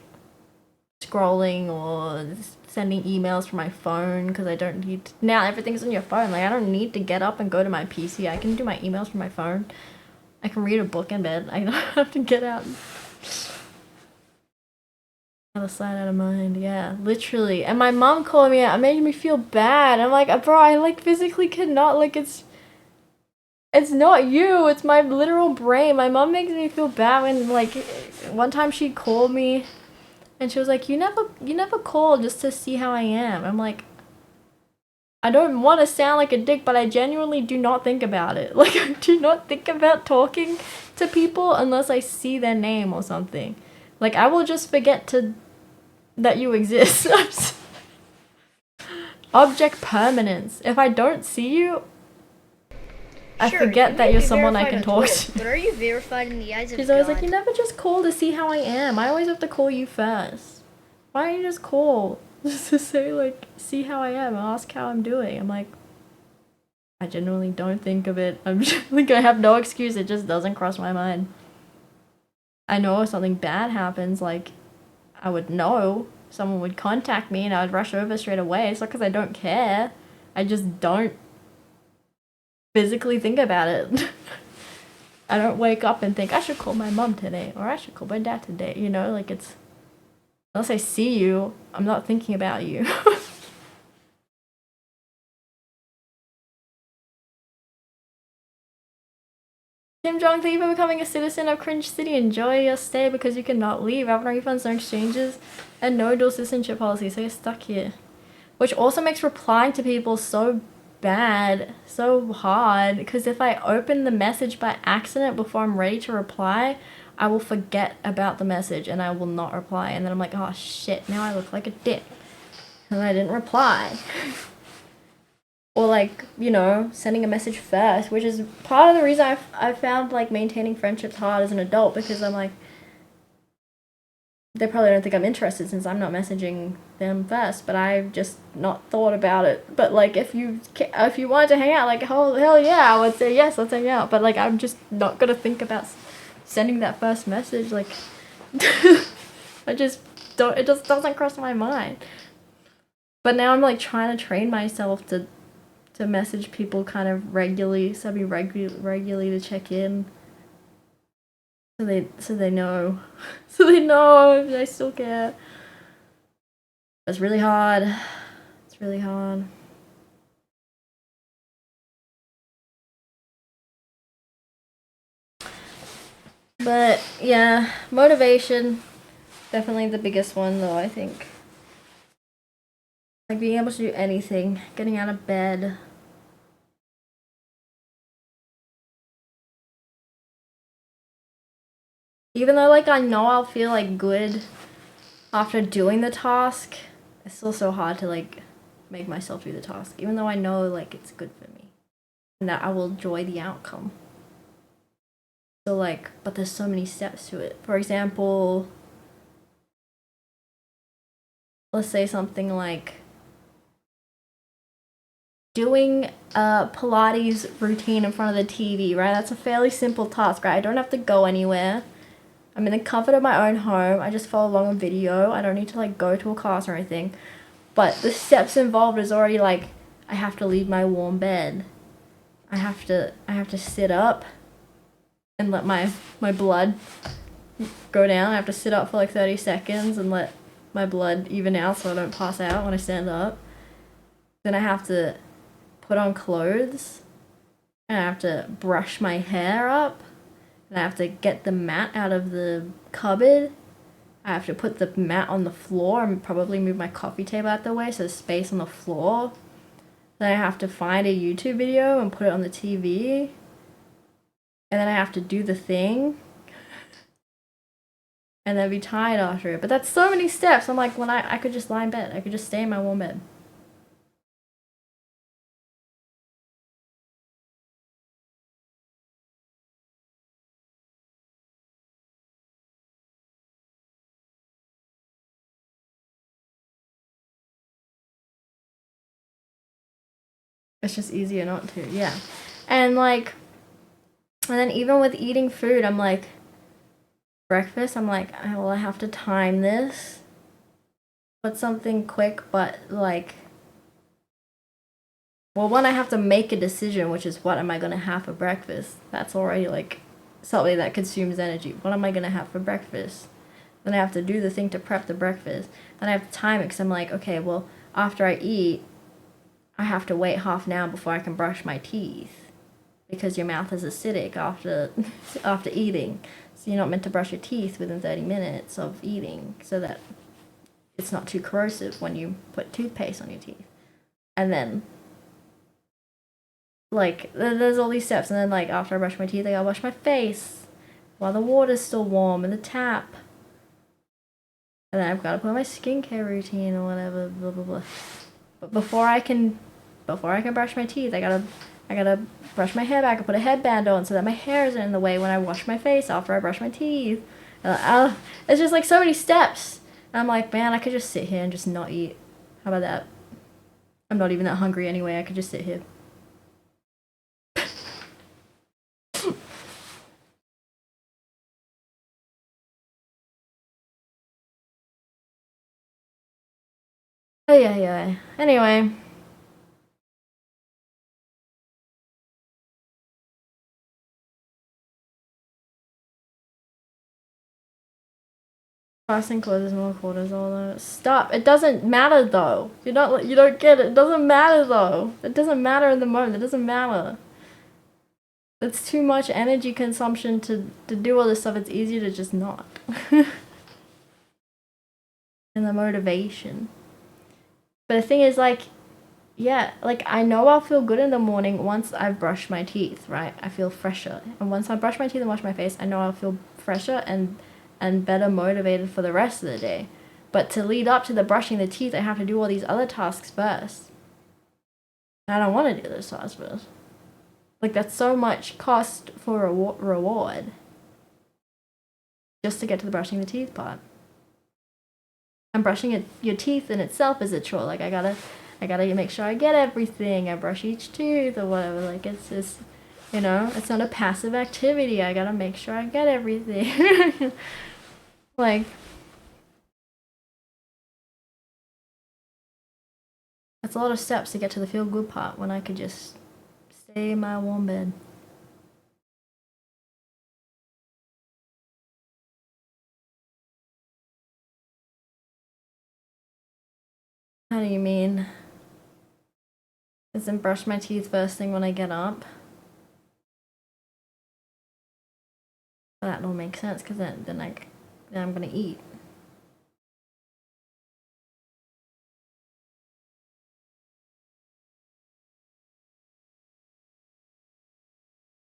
scrolling or sending emails from my phone because I don't need now everything's on your phone. Like I don't need to get up and go to my PC. I can do my emails from my phone. I can read a book in bed. I don't have to get out. Out of sight, out of mind. Yeah, literally. And my mom called me out. It made me feel bad. I'm like, bro, I like physically cannot. Like it's not you. It's my literal brain. My mom makes me feel bad when like one time she called me and she was like, you never call just to see how I am. I'm like, I don't want to sound like a dick, but I genuinely do not think about it. Like, I do not think about talking to people unless I see their name or something. Like, I will just forget that you exist. Object permanence. If I don't see you, I forget that you're someone I can talk to.
But are you verified in the eyes of God?
She's always like, you never just call to see how I am. I always have to call you first. Why don't you just call? Just to say, like, see how I am, ask how I'm doing. I'm like, I genuinely don't think of it. I'm just, like, I have no excuse. It just doesn't cross my mind. I know if something bad happens, like, I would know. Someone would contact me and I would rush over straight away. It's not because I don't care. I just don't physically think about it. I don't wake up and think, I should call my mom today or I should call my dad today. You know, like, it's, unless I see you, I'm not thinking about you. Kim Jong, thank you for becoming a citizen of Cringe City. Enjoy your stay because you cannot leave. Have no refunds, no exchanges, and no dual citizenship policy, so you're stuck here. Which also makes replying to people so bad, so hard, because if I open the message by accident before I'm ready to reply, I will forget about the message and I will not reply. And then I'm like, oh shit, now I look like a dick. And I didn't reply. Or like, you know, sending a message first, which is part of the reason I found like maintaining friendships hard as an adult, because I'm like, they probably don't think I'm interested since I'm not messaging them first, but I've just not thought about it. But like, if you wanted to hang out, like, hell yeah, I would say yes, let's hang out. But like, I'm just not gonna think about sending that first message. Like, I just don't. It just doesn't cross my mind. But now I'm like trying to train myself to message people kind of regularly, so I'll be regularly to check in. So they know. So they know if I still care. It's really hard. It's really hard. But yeah, motivation. Definitely the biggest one though, I think. Like being able to do anything, getting out of bed. Even though like I know I'll feel like good after doing the task, it's still so hard to like make myself do the task, even though I know like it's good for me and that I will enjoy the outcome. So like, but there's so many steps to it. For example, let's say something like doing a Pilates routine in front of the TV, right? That's a fairly simple task, right? I don't have to go anywhere. I'm in the comfort of my own home. I just follow along a video. I don't need to like go to a class or anything. But the steps involved is already like, I have to leave my warm bed. I have to sit up and let my blood go down. I have to sit up for like 30 seconds and let my blood even out so I don't pass out when I stand up. Then I have to put on clothes. And I have to brush my hair up. And I have to get the mat out of the cupboard. I have to put the mat on the floor and probably move my coffee table out the way so there's space on the floor. Then I have to find a YouTube video and put it on the TV. And then I have to do the thing. And then be tired after it. But that's so many steps. I'm like, when I could just lie in bed. I could just stay in my warm bed. It's just easier not to, yeah. And like, and then even with eating food, I'm like, breakfast, I'm like, well, I have to time this. Put something quick, but like, well, one, I have to make a decision, which is what am I gonna have for breakfast? That's already like something that consumes energy. What am I gonna have for breakfast? Then I have to do the thing to prep the breakfast. Then I have to time it because I'm like, okay, well, after I eat, I have to wait half an hour before I can brush my teeth because your mouth is acidic after eating. So you're not meant to brush your teeth within 30 minutes of eating so that it's not too corrosive when you put toothpaste on your teeth. And then like there's all these steps, and then like after I brush my teeth, I gotta wash my face while the water's still warm in the tap. And then I've got to put on my skincare routine or whatever, blah blah blah. But before I can brush my teeth, I gotta brush my hair back and put a headband on so that my hair isn't in the way when I wash my face after I brush my teeth. It's just like so many steps. And I'm like, man, I could just sit here and just not eat. How about that? I'm not even that hungry anyway. I could just sit here. Oh yeah. Anyway. Fasting causes more cortisol though. Stop. It doesn't matter though. You don't get it. It doesn't matter though. It doesn't matter in the moment. It doesn't matter. It's too much energy consumption to do all this stuff. It's easier to just not. And the motivation. But the thing is, like, yeah, like I know I'll feel good in the morning once I've brushed my teeth, right? I feel fresher. And once I brush my teeth and wash my face, I know I'll feel fresher and better motivated for the rest of the day. But to lead up to the brushing the teeth, I have to do all these other tasks first. I don't want to do those tasks first. Like, that's so much cost for reward just to get to the brushing the teeth part. And brushing your teeth in itself is a chore. Like, I gotta make sure I get everything. I brush each tooth or whatever. Like, it's just, it's not a passive activity. I gotta make sure I get everything. Like, that's a lot of steps to get to the feel good part when I could just stay in my warm bed. How do you mean? Isn't brush my teeth first thing when I get up? That don't make sense because then I'm gonna eat.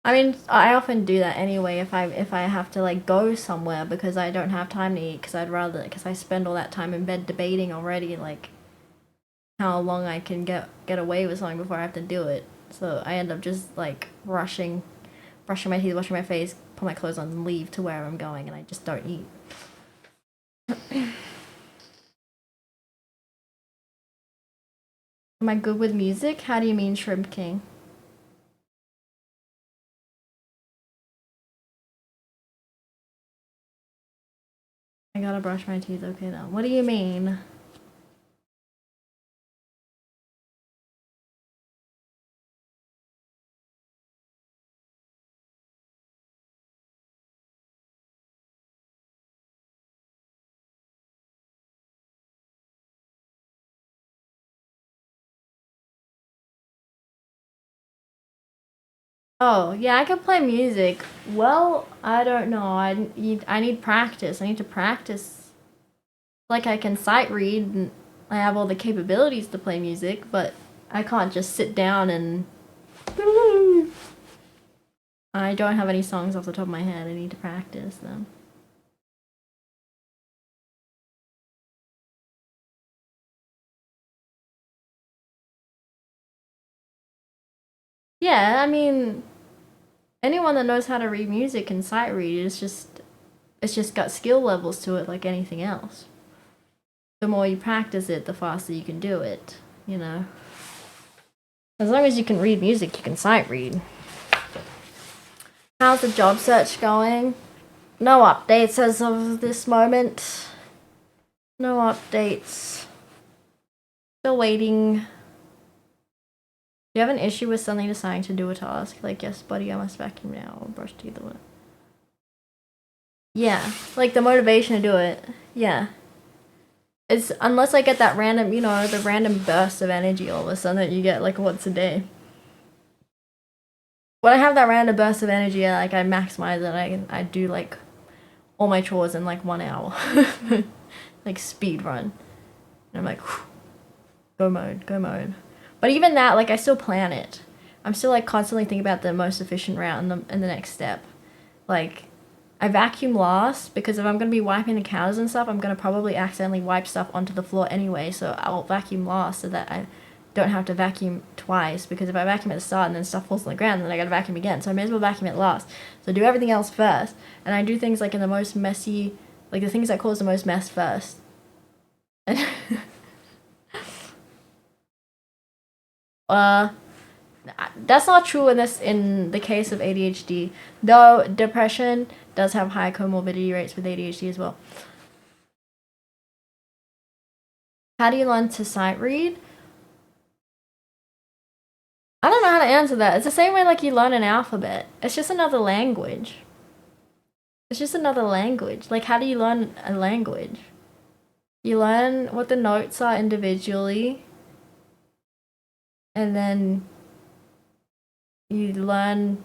I mean, I often do that anyway if I have to like go somewhere because I don't have time to eat because I spend all that time in bed debating already like how long I can get away with something before I have to do it. So I end up just like brushing my teeth, washing my face, put my clothes on, and leave to where I'm going, and I just don't eat. Am I good with music? How do you mean, Shrimp King? I gotta brush my teeth. Okay, now. What do you mean? Oh, yeah, I can play music. Well, I don't know. I need practice. I need to practice. Like, I can sight read and I have all the capabilities to play music, but I can't just sit down and I don't have any songs off the top of my head. I need to practice them. Yeah, I mean, anyone that knows how to read music can sight read. It's just got skill levels to it like anything else. The more you practice it, the faster you can do it, you know. As long as you can read music, you can sight read. How's the job search going? No updates as of this moment. No updates. Still waiting. Do you have an issue with suddenly deciding to do a task? Like, yes, buddy, I must vacuum now or brush teeth or what? Yeah, like the motivation to do it. Yeah. It's unless I get that random, the random burst of energy all of a sudden that you get like once a day. When I have that random burst of energy, I maximize it. I do like all my chores in like 1 hour, like speed run. And I'm like, whew, go mode. But even that, like I still plan it. I'm still like constantly thinking about the most efficient route and the next step. Like I vacuum last because if I'm gonna be wiping the counters and stuff, I'm gonna probably accidentally wipe stuff onto the floor anyway. So I'll vacuum last so that I don't have to vacuum twice, because if I vacuum at the start and then stuff falls on the ground, then I gotta vacuum again. So I may as well vacuum it last. So do everything else first, and I do things like in the most messy, like the things that cause the most mess first. uh, that's not true in the case of ADHD, though depression does have high comorbidity rates with ADHD as well. How do you learn to sight read? I don't know how to answer that. It's the same way like you learn an alphabet. It's just another language. It's just another language. Like, how do you learn a language? You learn what the notes are individually, and then you learn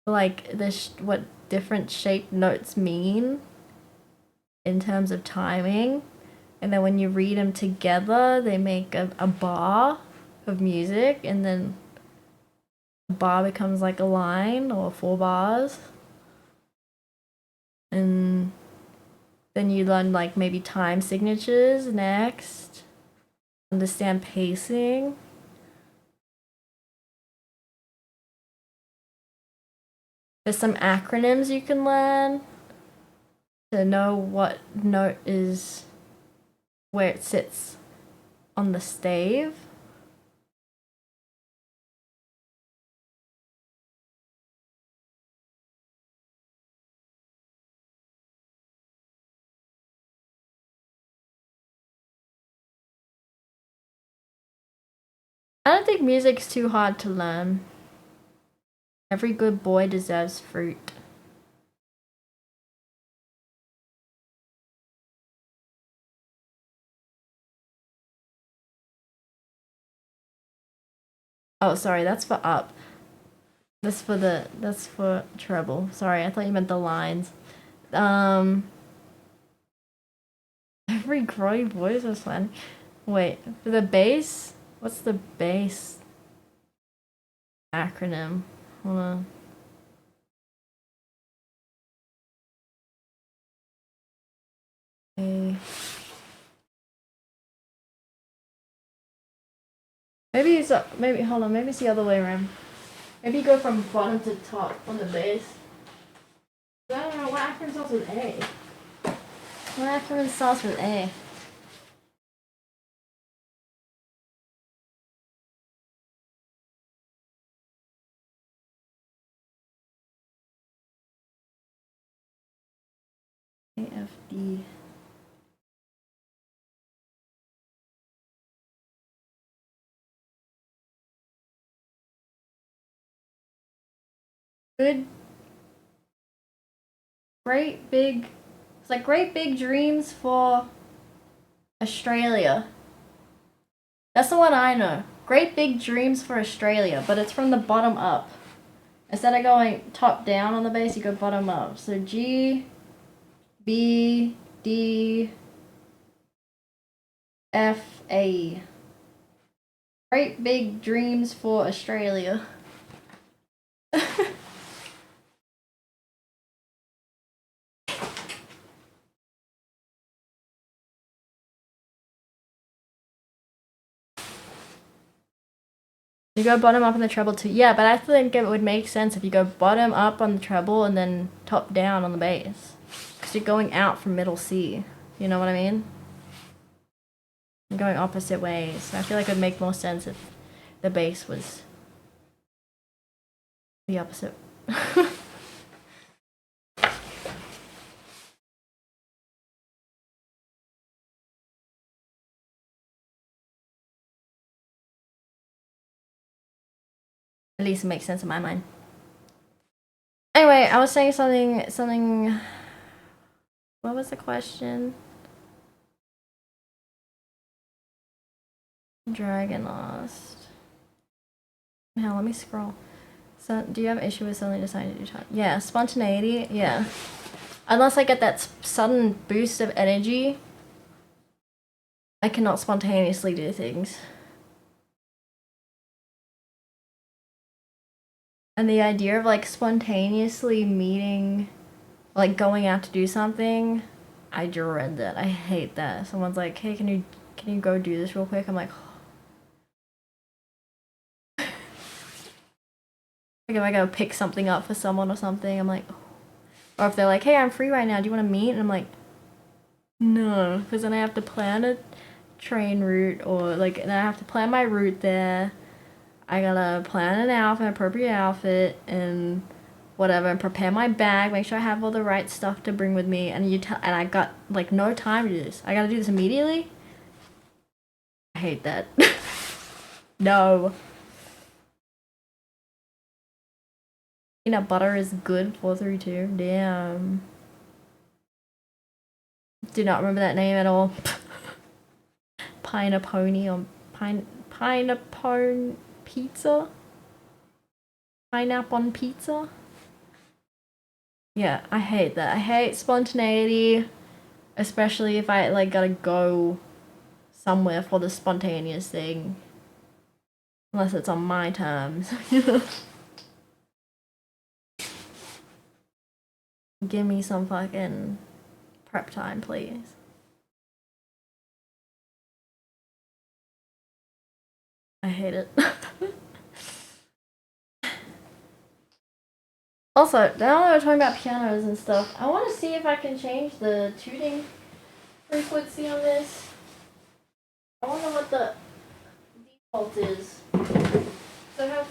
like what different shaped notes mean in terms of timing, and then when you read them together, they make a bar of music, and then a bar becomes like a line or 4 bars, and then you learn like maybe time signatures next, understand pacing. There's some acronyms you can learn to know what note is where it sits on the stave. I don't think music's too hard to learn. Every good boy deserves fruit. Oh, sorry, that's for up. That's for treble. Sorry, I thought you meant the lines. Every growing voice is fun. Wait, for the bass? What's the bass acronym? Hold on. A. Maybe it's maybe hold on, maybe it's the other way around. Maybe you go from bottom to top on the bass. I don't know, what acronym starts with A? What acronym starts with A? AFD. Good. Great big. It's like great big dreams for Australia. That's the one I know. Great big dreams for Australia, but it's from the bottom up. Instead of going top down on the bass, you go bottom up. So G, B, D, F, A. Great big dreams for Australia. You go bottom up on the treble too. Yeah, but I think it would make sense if you go bottom up on the treble and then top down on the bass. Because you're going out from middle C. You know what I mean? You're going opposite ways. I feel like it would make more sense if the bass was the opposite. At least it makes sense in my mind. Anyway, I was saying something. What was the question? Dragon Lost. Now let me scroll. So, do you have an issue with suddenly deciding to do time? Yeah, spontaneity. Yeah, unless I get that sudden boost of energy, I cannot spontaneously do things. And the idea of like spontaneously meeting, like going out to do something, I dread that. I hate that. Someone's like, "Hey, can you go do this real quick?" I'm like, like if I go pick something up for someone or something, I'm like, or if they're like, "Hey, I'm free right now. Do you want to meet?" And I'm like, no, because then I have to plan a train route, or like, and I have to plan my route there. I gotta plan an appropriate outfit, and whatever, and prepare my bag, make sure I have all the right stuff to bring with me. And and I got like no time to do this. I gotta do this immediately. hate that. No. Peanut butter is good. 432. Damn. Do not remember that name at all. Pine-a-pony on pineapple pizza. Pineapple on pizza. Yeah, I hate that. I hate spontaneity, especially if I like gotta go somewhere for the spontaneous thing. Unless it's on my terms. Give me some fucking prep time, please. I hate it. Also, now that we're talking about pianos and stuff, I want to see if I can change the tuning frequency on this. I wonder what the default is. So I have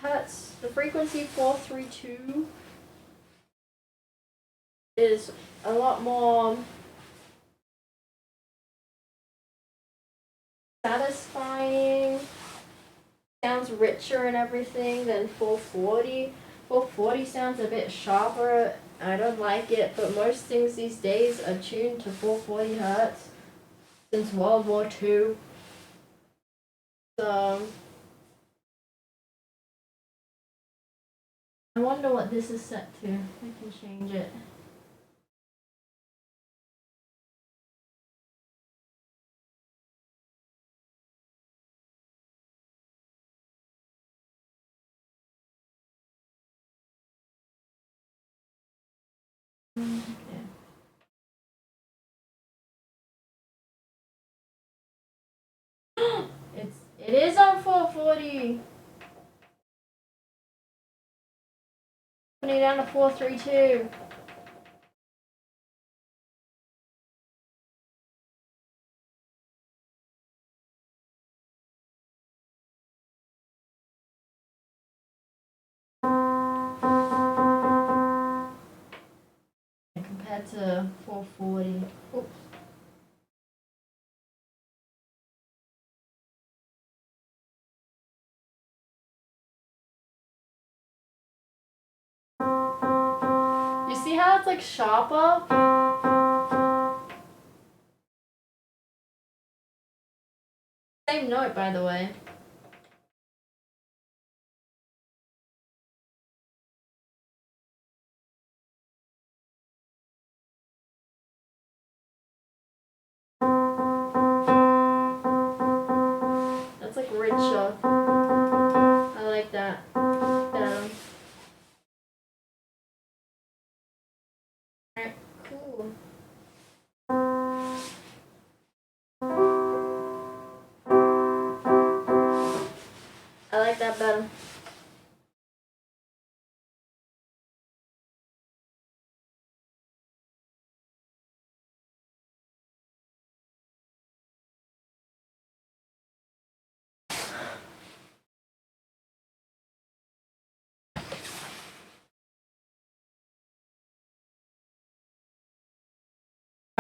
hertz, the frequency 432 is a lot more satisfying, sounds richer and everything than 440. 440 sounds a bit sharper. I don't like it, but most things these days are tuned to 440 hertz since World War II. So I wonder what this is set to. I can change it. Okay. It is on 440. Putting it down to 432. Compared to 440. Oops. You see how it's like sharper? Same note, by the way. That's like richer. I like that. Alright, cool. I like that better.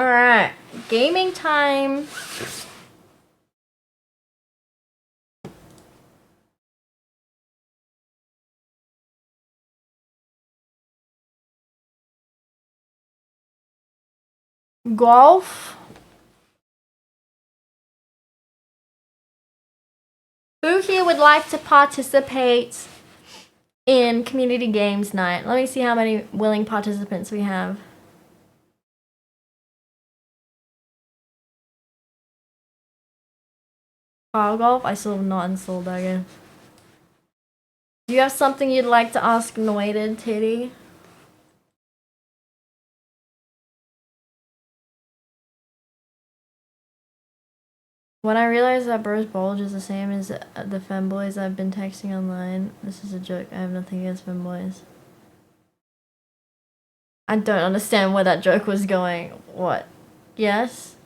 Alright, gaming time. Golf. Who here would like to participate in community games night? Let me see how many willing participants we have. Car golf? I still have not installed that game. Do you have something you'd like to ask Noided Titty? When I realized that Bruce Bulge is the same as the femboys I've been texting online, this is a joke. I have nothing against femboys. I don't understand where that joke was going. What? Yes?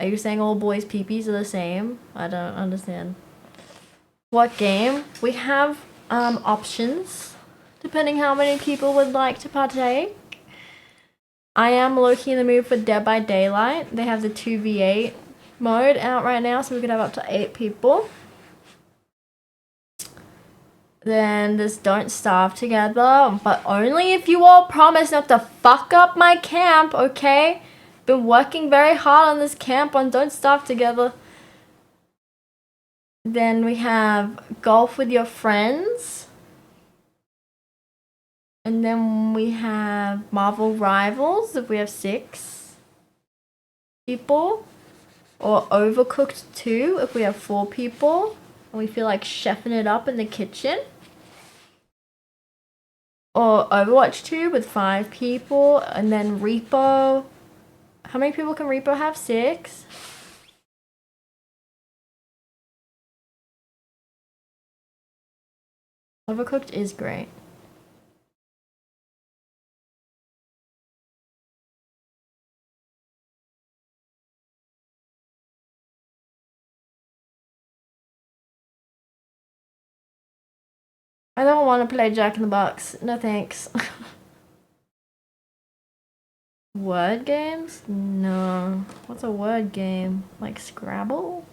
Are you saying all boys' peepees are the same? I don't understand. What game? We have options, depending how many people would like to partake. I am low-key in the mood for Dead by Daylight. They have the 2v8 mode out right now, so we could have up to 8 people. Then this Don't Starve Together, but only if you all promise not to fuck up my camp, okay? Been working very hard on this camp on Don't Starve Together. Then we have Golf with Your Friends. And then we have Marvel Rivals, if we have 6 people. Or Overcooked 2, if we have 4 people. And we feel like chefing it up in the kitchen. Or Overwatch 2 with 5 people. And then Repo. How many people can Repo have? 6? Overcooked is great. I don't want to play Jack in the Box. No thanks. Word games? No. What's a word game? Like Scrabble?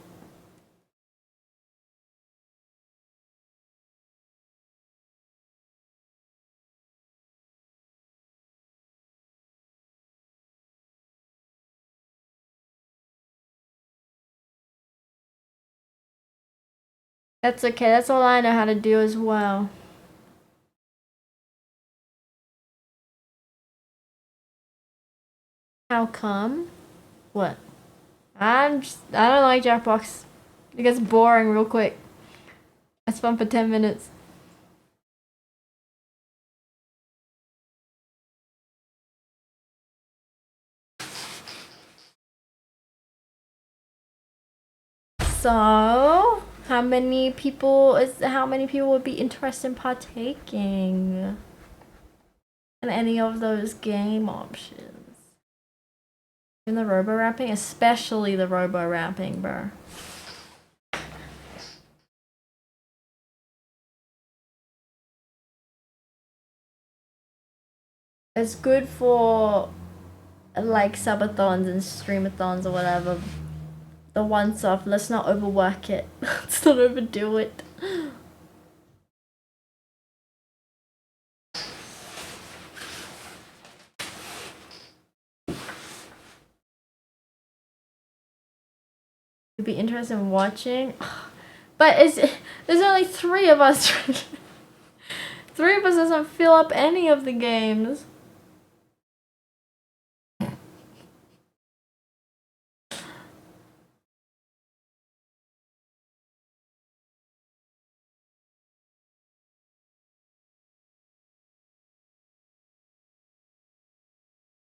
That's okay. That's all I know how to do as well. How come? What? I don't like Jackbox. It gets boring real quick. It's fun for 10 minutes. So, how many people would be interested in partaking in any of those game options? In the robo rapping, especially the robo rapping, bro. It's good for like subathons and streamathons or whatever. The once off. Let's not overwork it. Let's not overdo it. You'd be interested in watching, but there's only 3 of us. 3 of us doesn't fill up any of the games.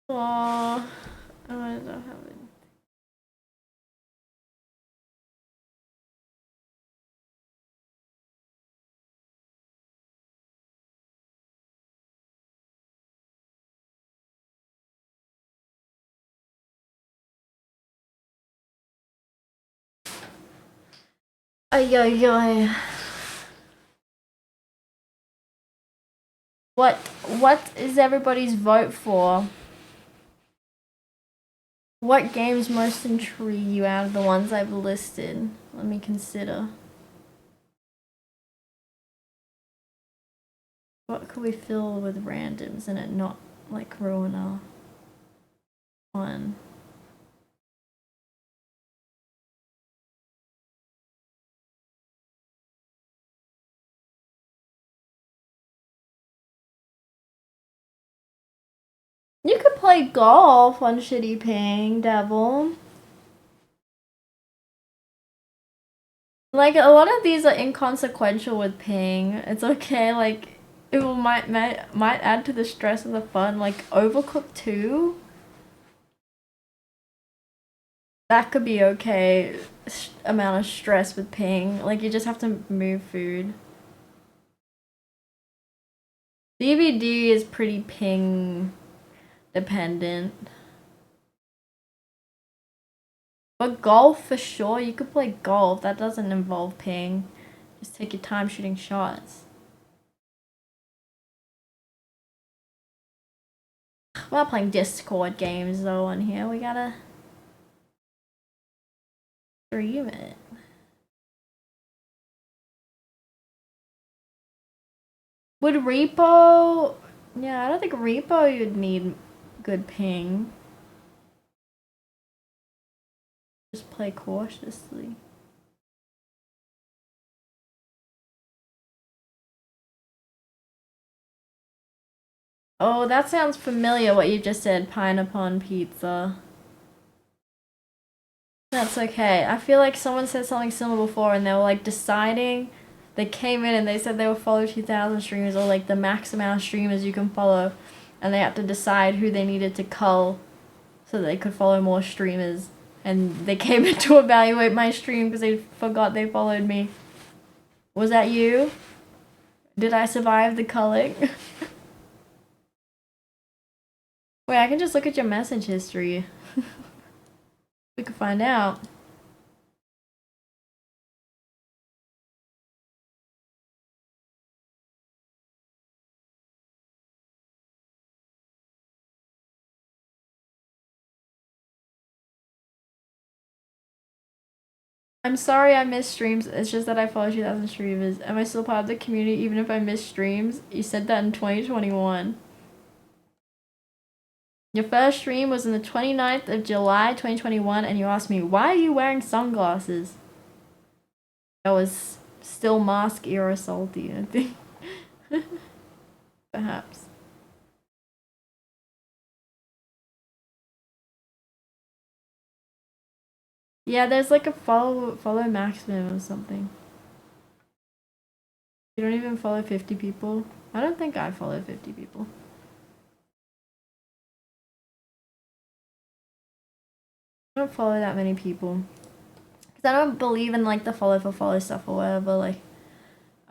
Aww, I don't have it. Ay, ay, ay. What is everybody's vote for? What games most intrigue you out of the ones I've listed? Let me consider. What could we fill with randoms and it not like ruin our fun? You could play golf on Shitty Ping, Devil. Like, a lot of these are inconsequential with Ping. It's okay, like, it might add to the stress and the fun. Like, Overcooked 2? That could be okay. Amount of stress with Ping. Like, you just have to move food. DVD is pretty Ping dependent. But golf for sure, you could play golf. That doesn't involve ping. Just take your time shooting shots. We're not playing Discord games though on here. We gotta stream it. Would repo? Yeah, I don't think repo you'd need good ping. Just play cautiously. Oh, that sounds familiar, what you just said, pineapple pizza. That's okay. I feel like someone said something similar before and they were like deciding, they came in and they said they would follow 2,000 streamers or like the max amount of streamers you can follow, and they had to decide who they needed to cull so they could follow more streamers, and they came in to evaluate my stream because they forgot they followed me. Was that you? Did I survive the culling? Wait, I can just look at your message history. We could find out. I'm sorry I missed streams. It's just that I follow 2,000 streamers. Am I still part of the community even if I miss streams? You said that in 2021. Your first stream was on the 29th of July 2021 and you asked me, why are you wearing sunglasses? That was still mask era salty, I think. Perhaps. Yeah, there's like a follow maximum or something. You don't even follow 50 people? I don't think I follow 50 people. I don't follow that many people. Because I don't believe in like the follow for follow stuff or whatever. Like,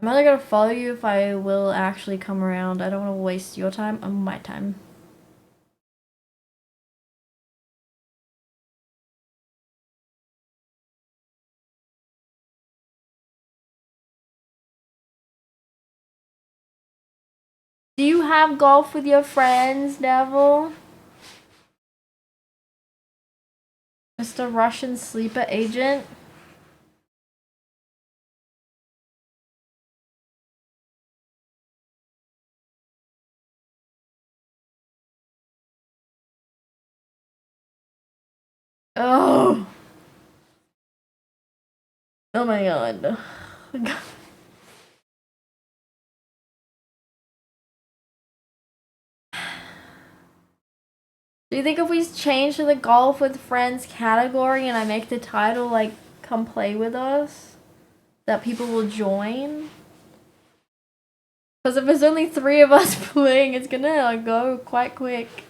I'm only gonna follow you if I will actually come around. I don't want to waste your time or my time. Do you have golf with your friends, Devil? Mr. Russian sleeper agent? Oh! Oh my god. Do you think if we change to the golf with friends category and I make the title like come play with us, that people will join? Because if there's only 3 of us playing, it's gonna go quite quick.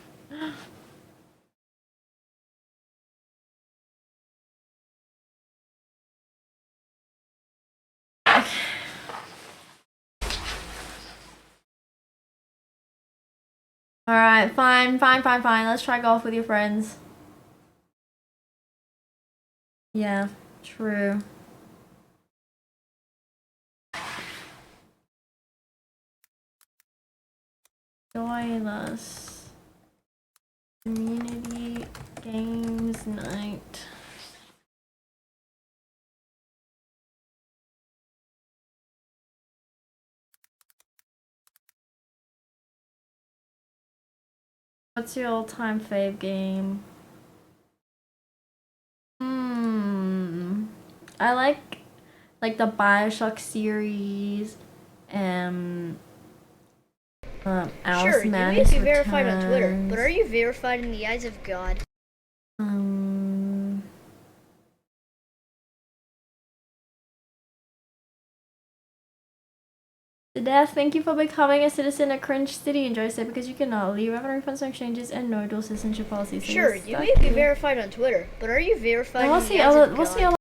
Alright, fine. Let's try golf with your friends. Yeah, true. Join us. Community games night. What's your all-time fave game? I like the BioShock series, Alice
Sure, you may
Madness
be verified on Twitter,
Returns.
but are you verified in the eyes of God? To Death, thank you for becoming a citizen of Cringe City. Enjoy it because you cannot leave, have refunds on exchanges, and no dual citizenship policies. So Sure, you may be verified on Twitter, but are you verified in the eyes of God?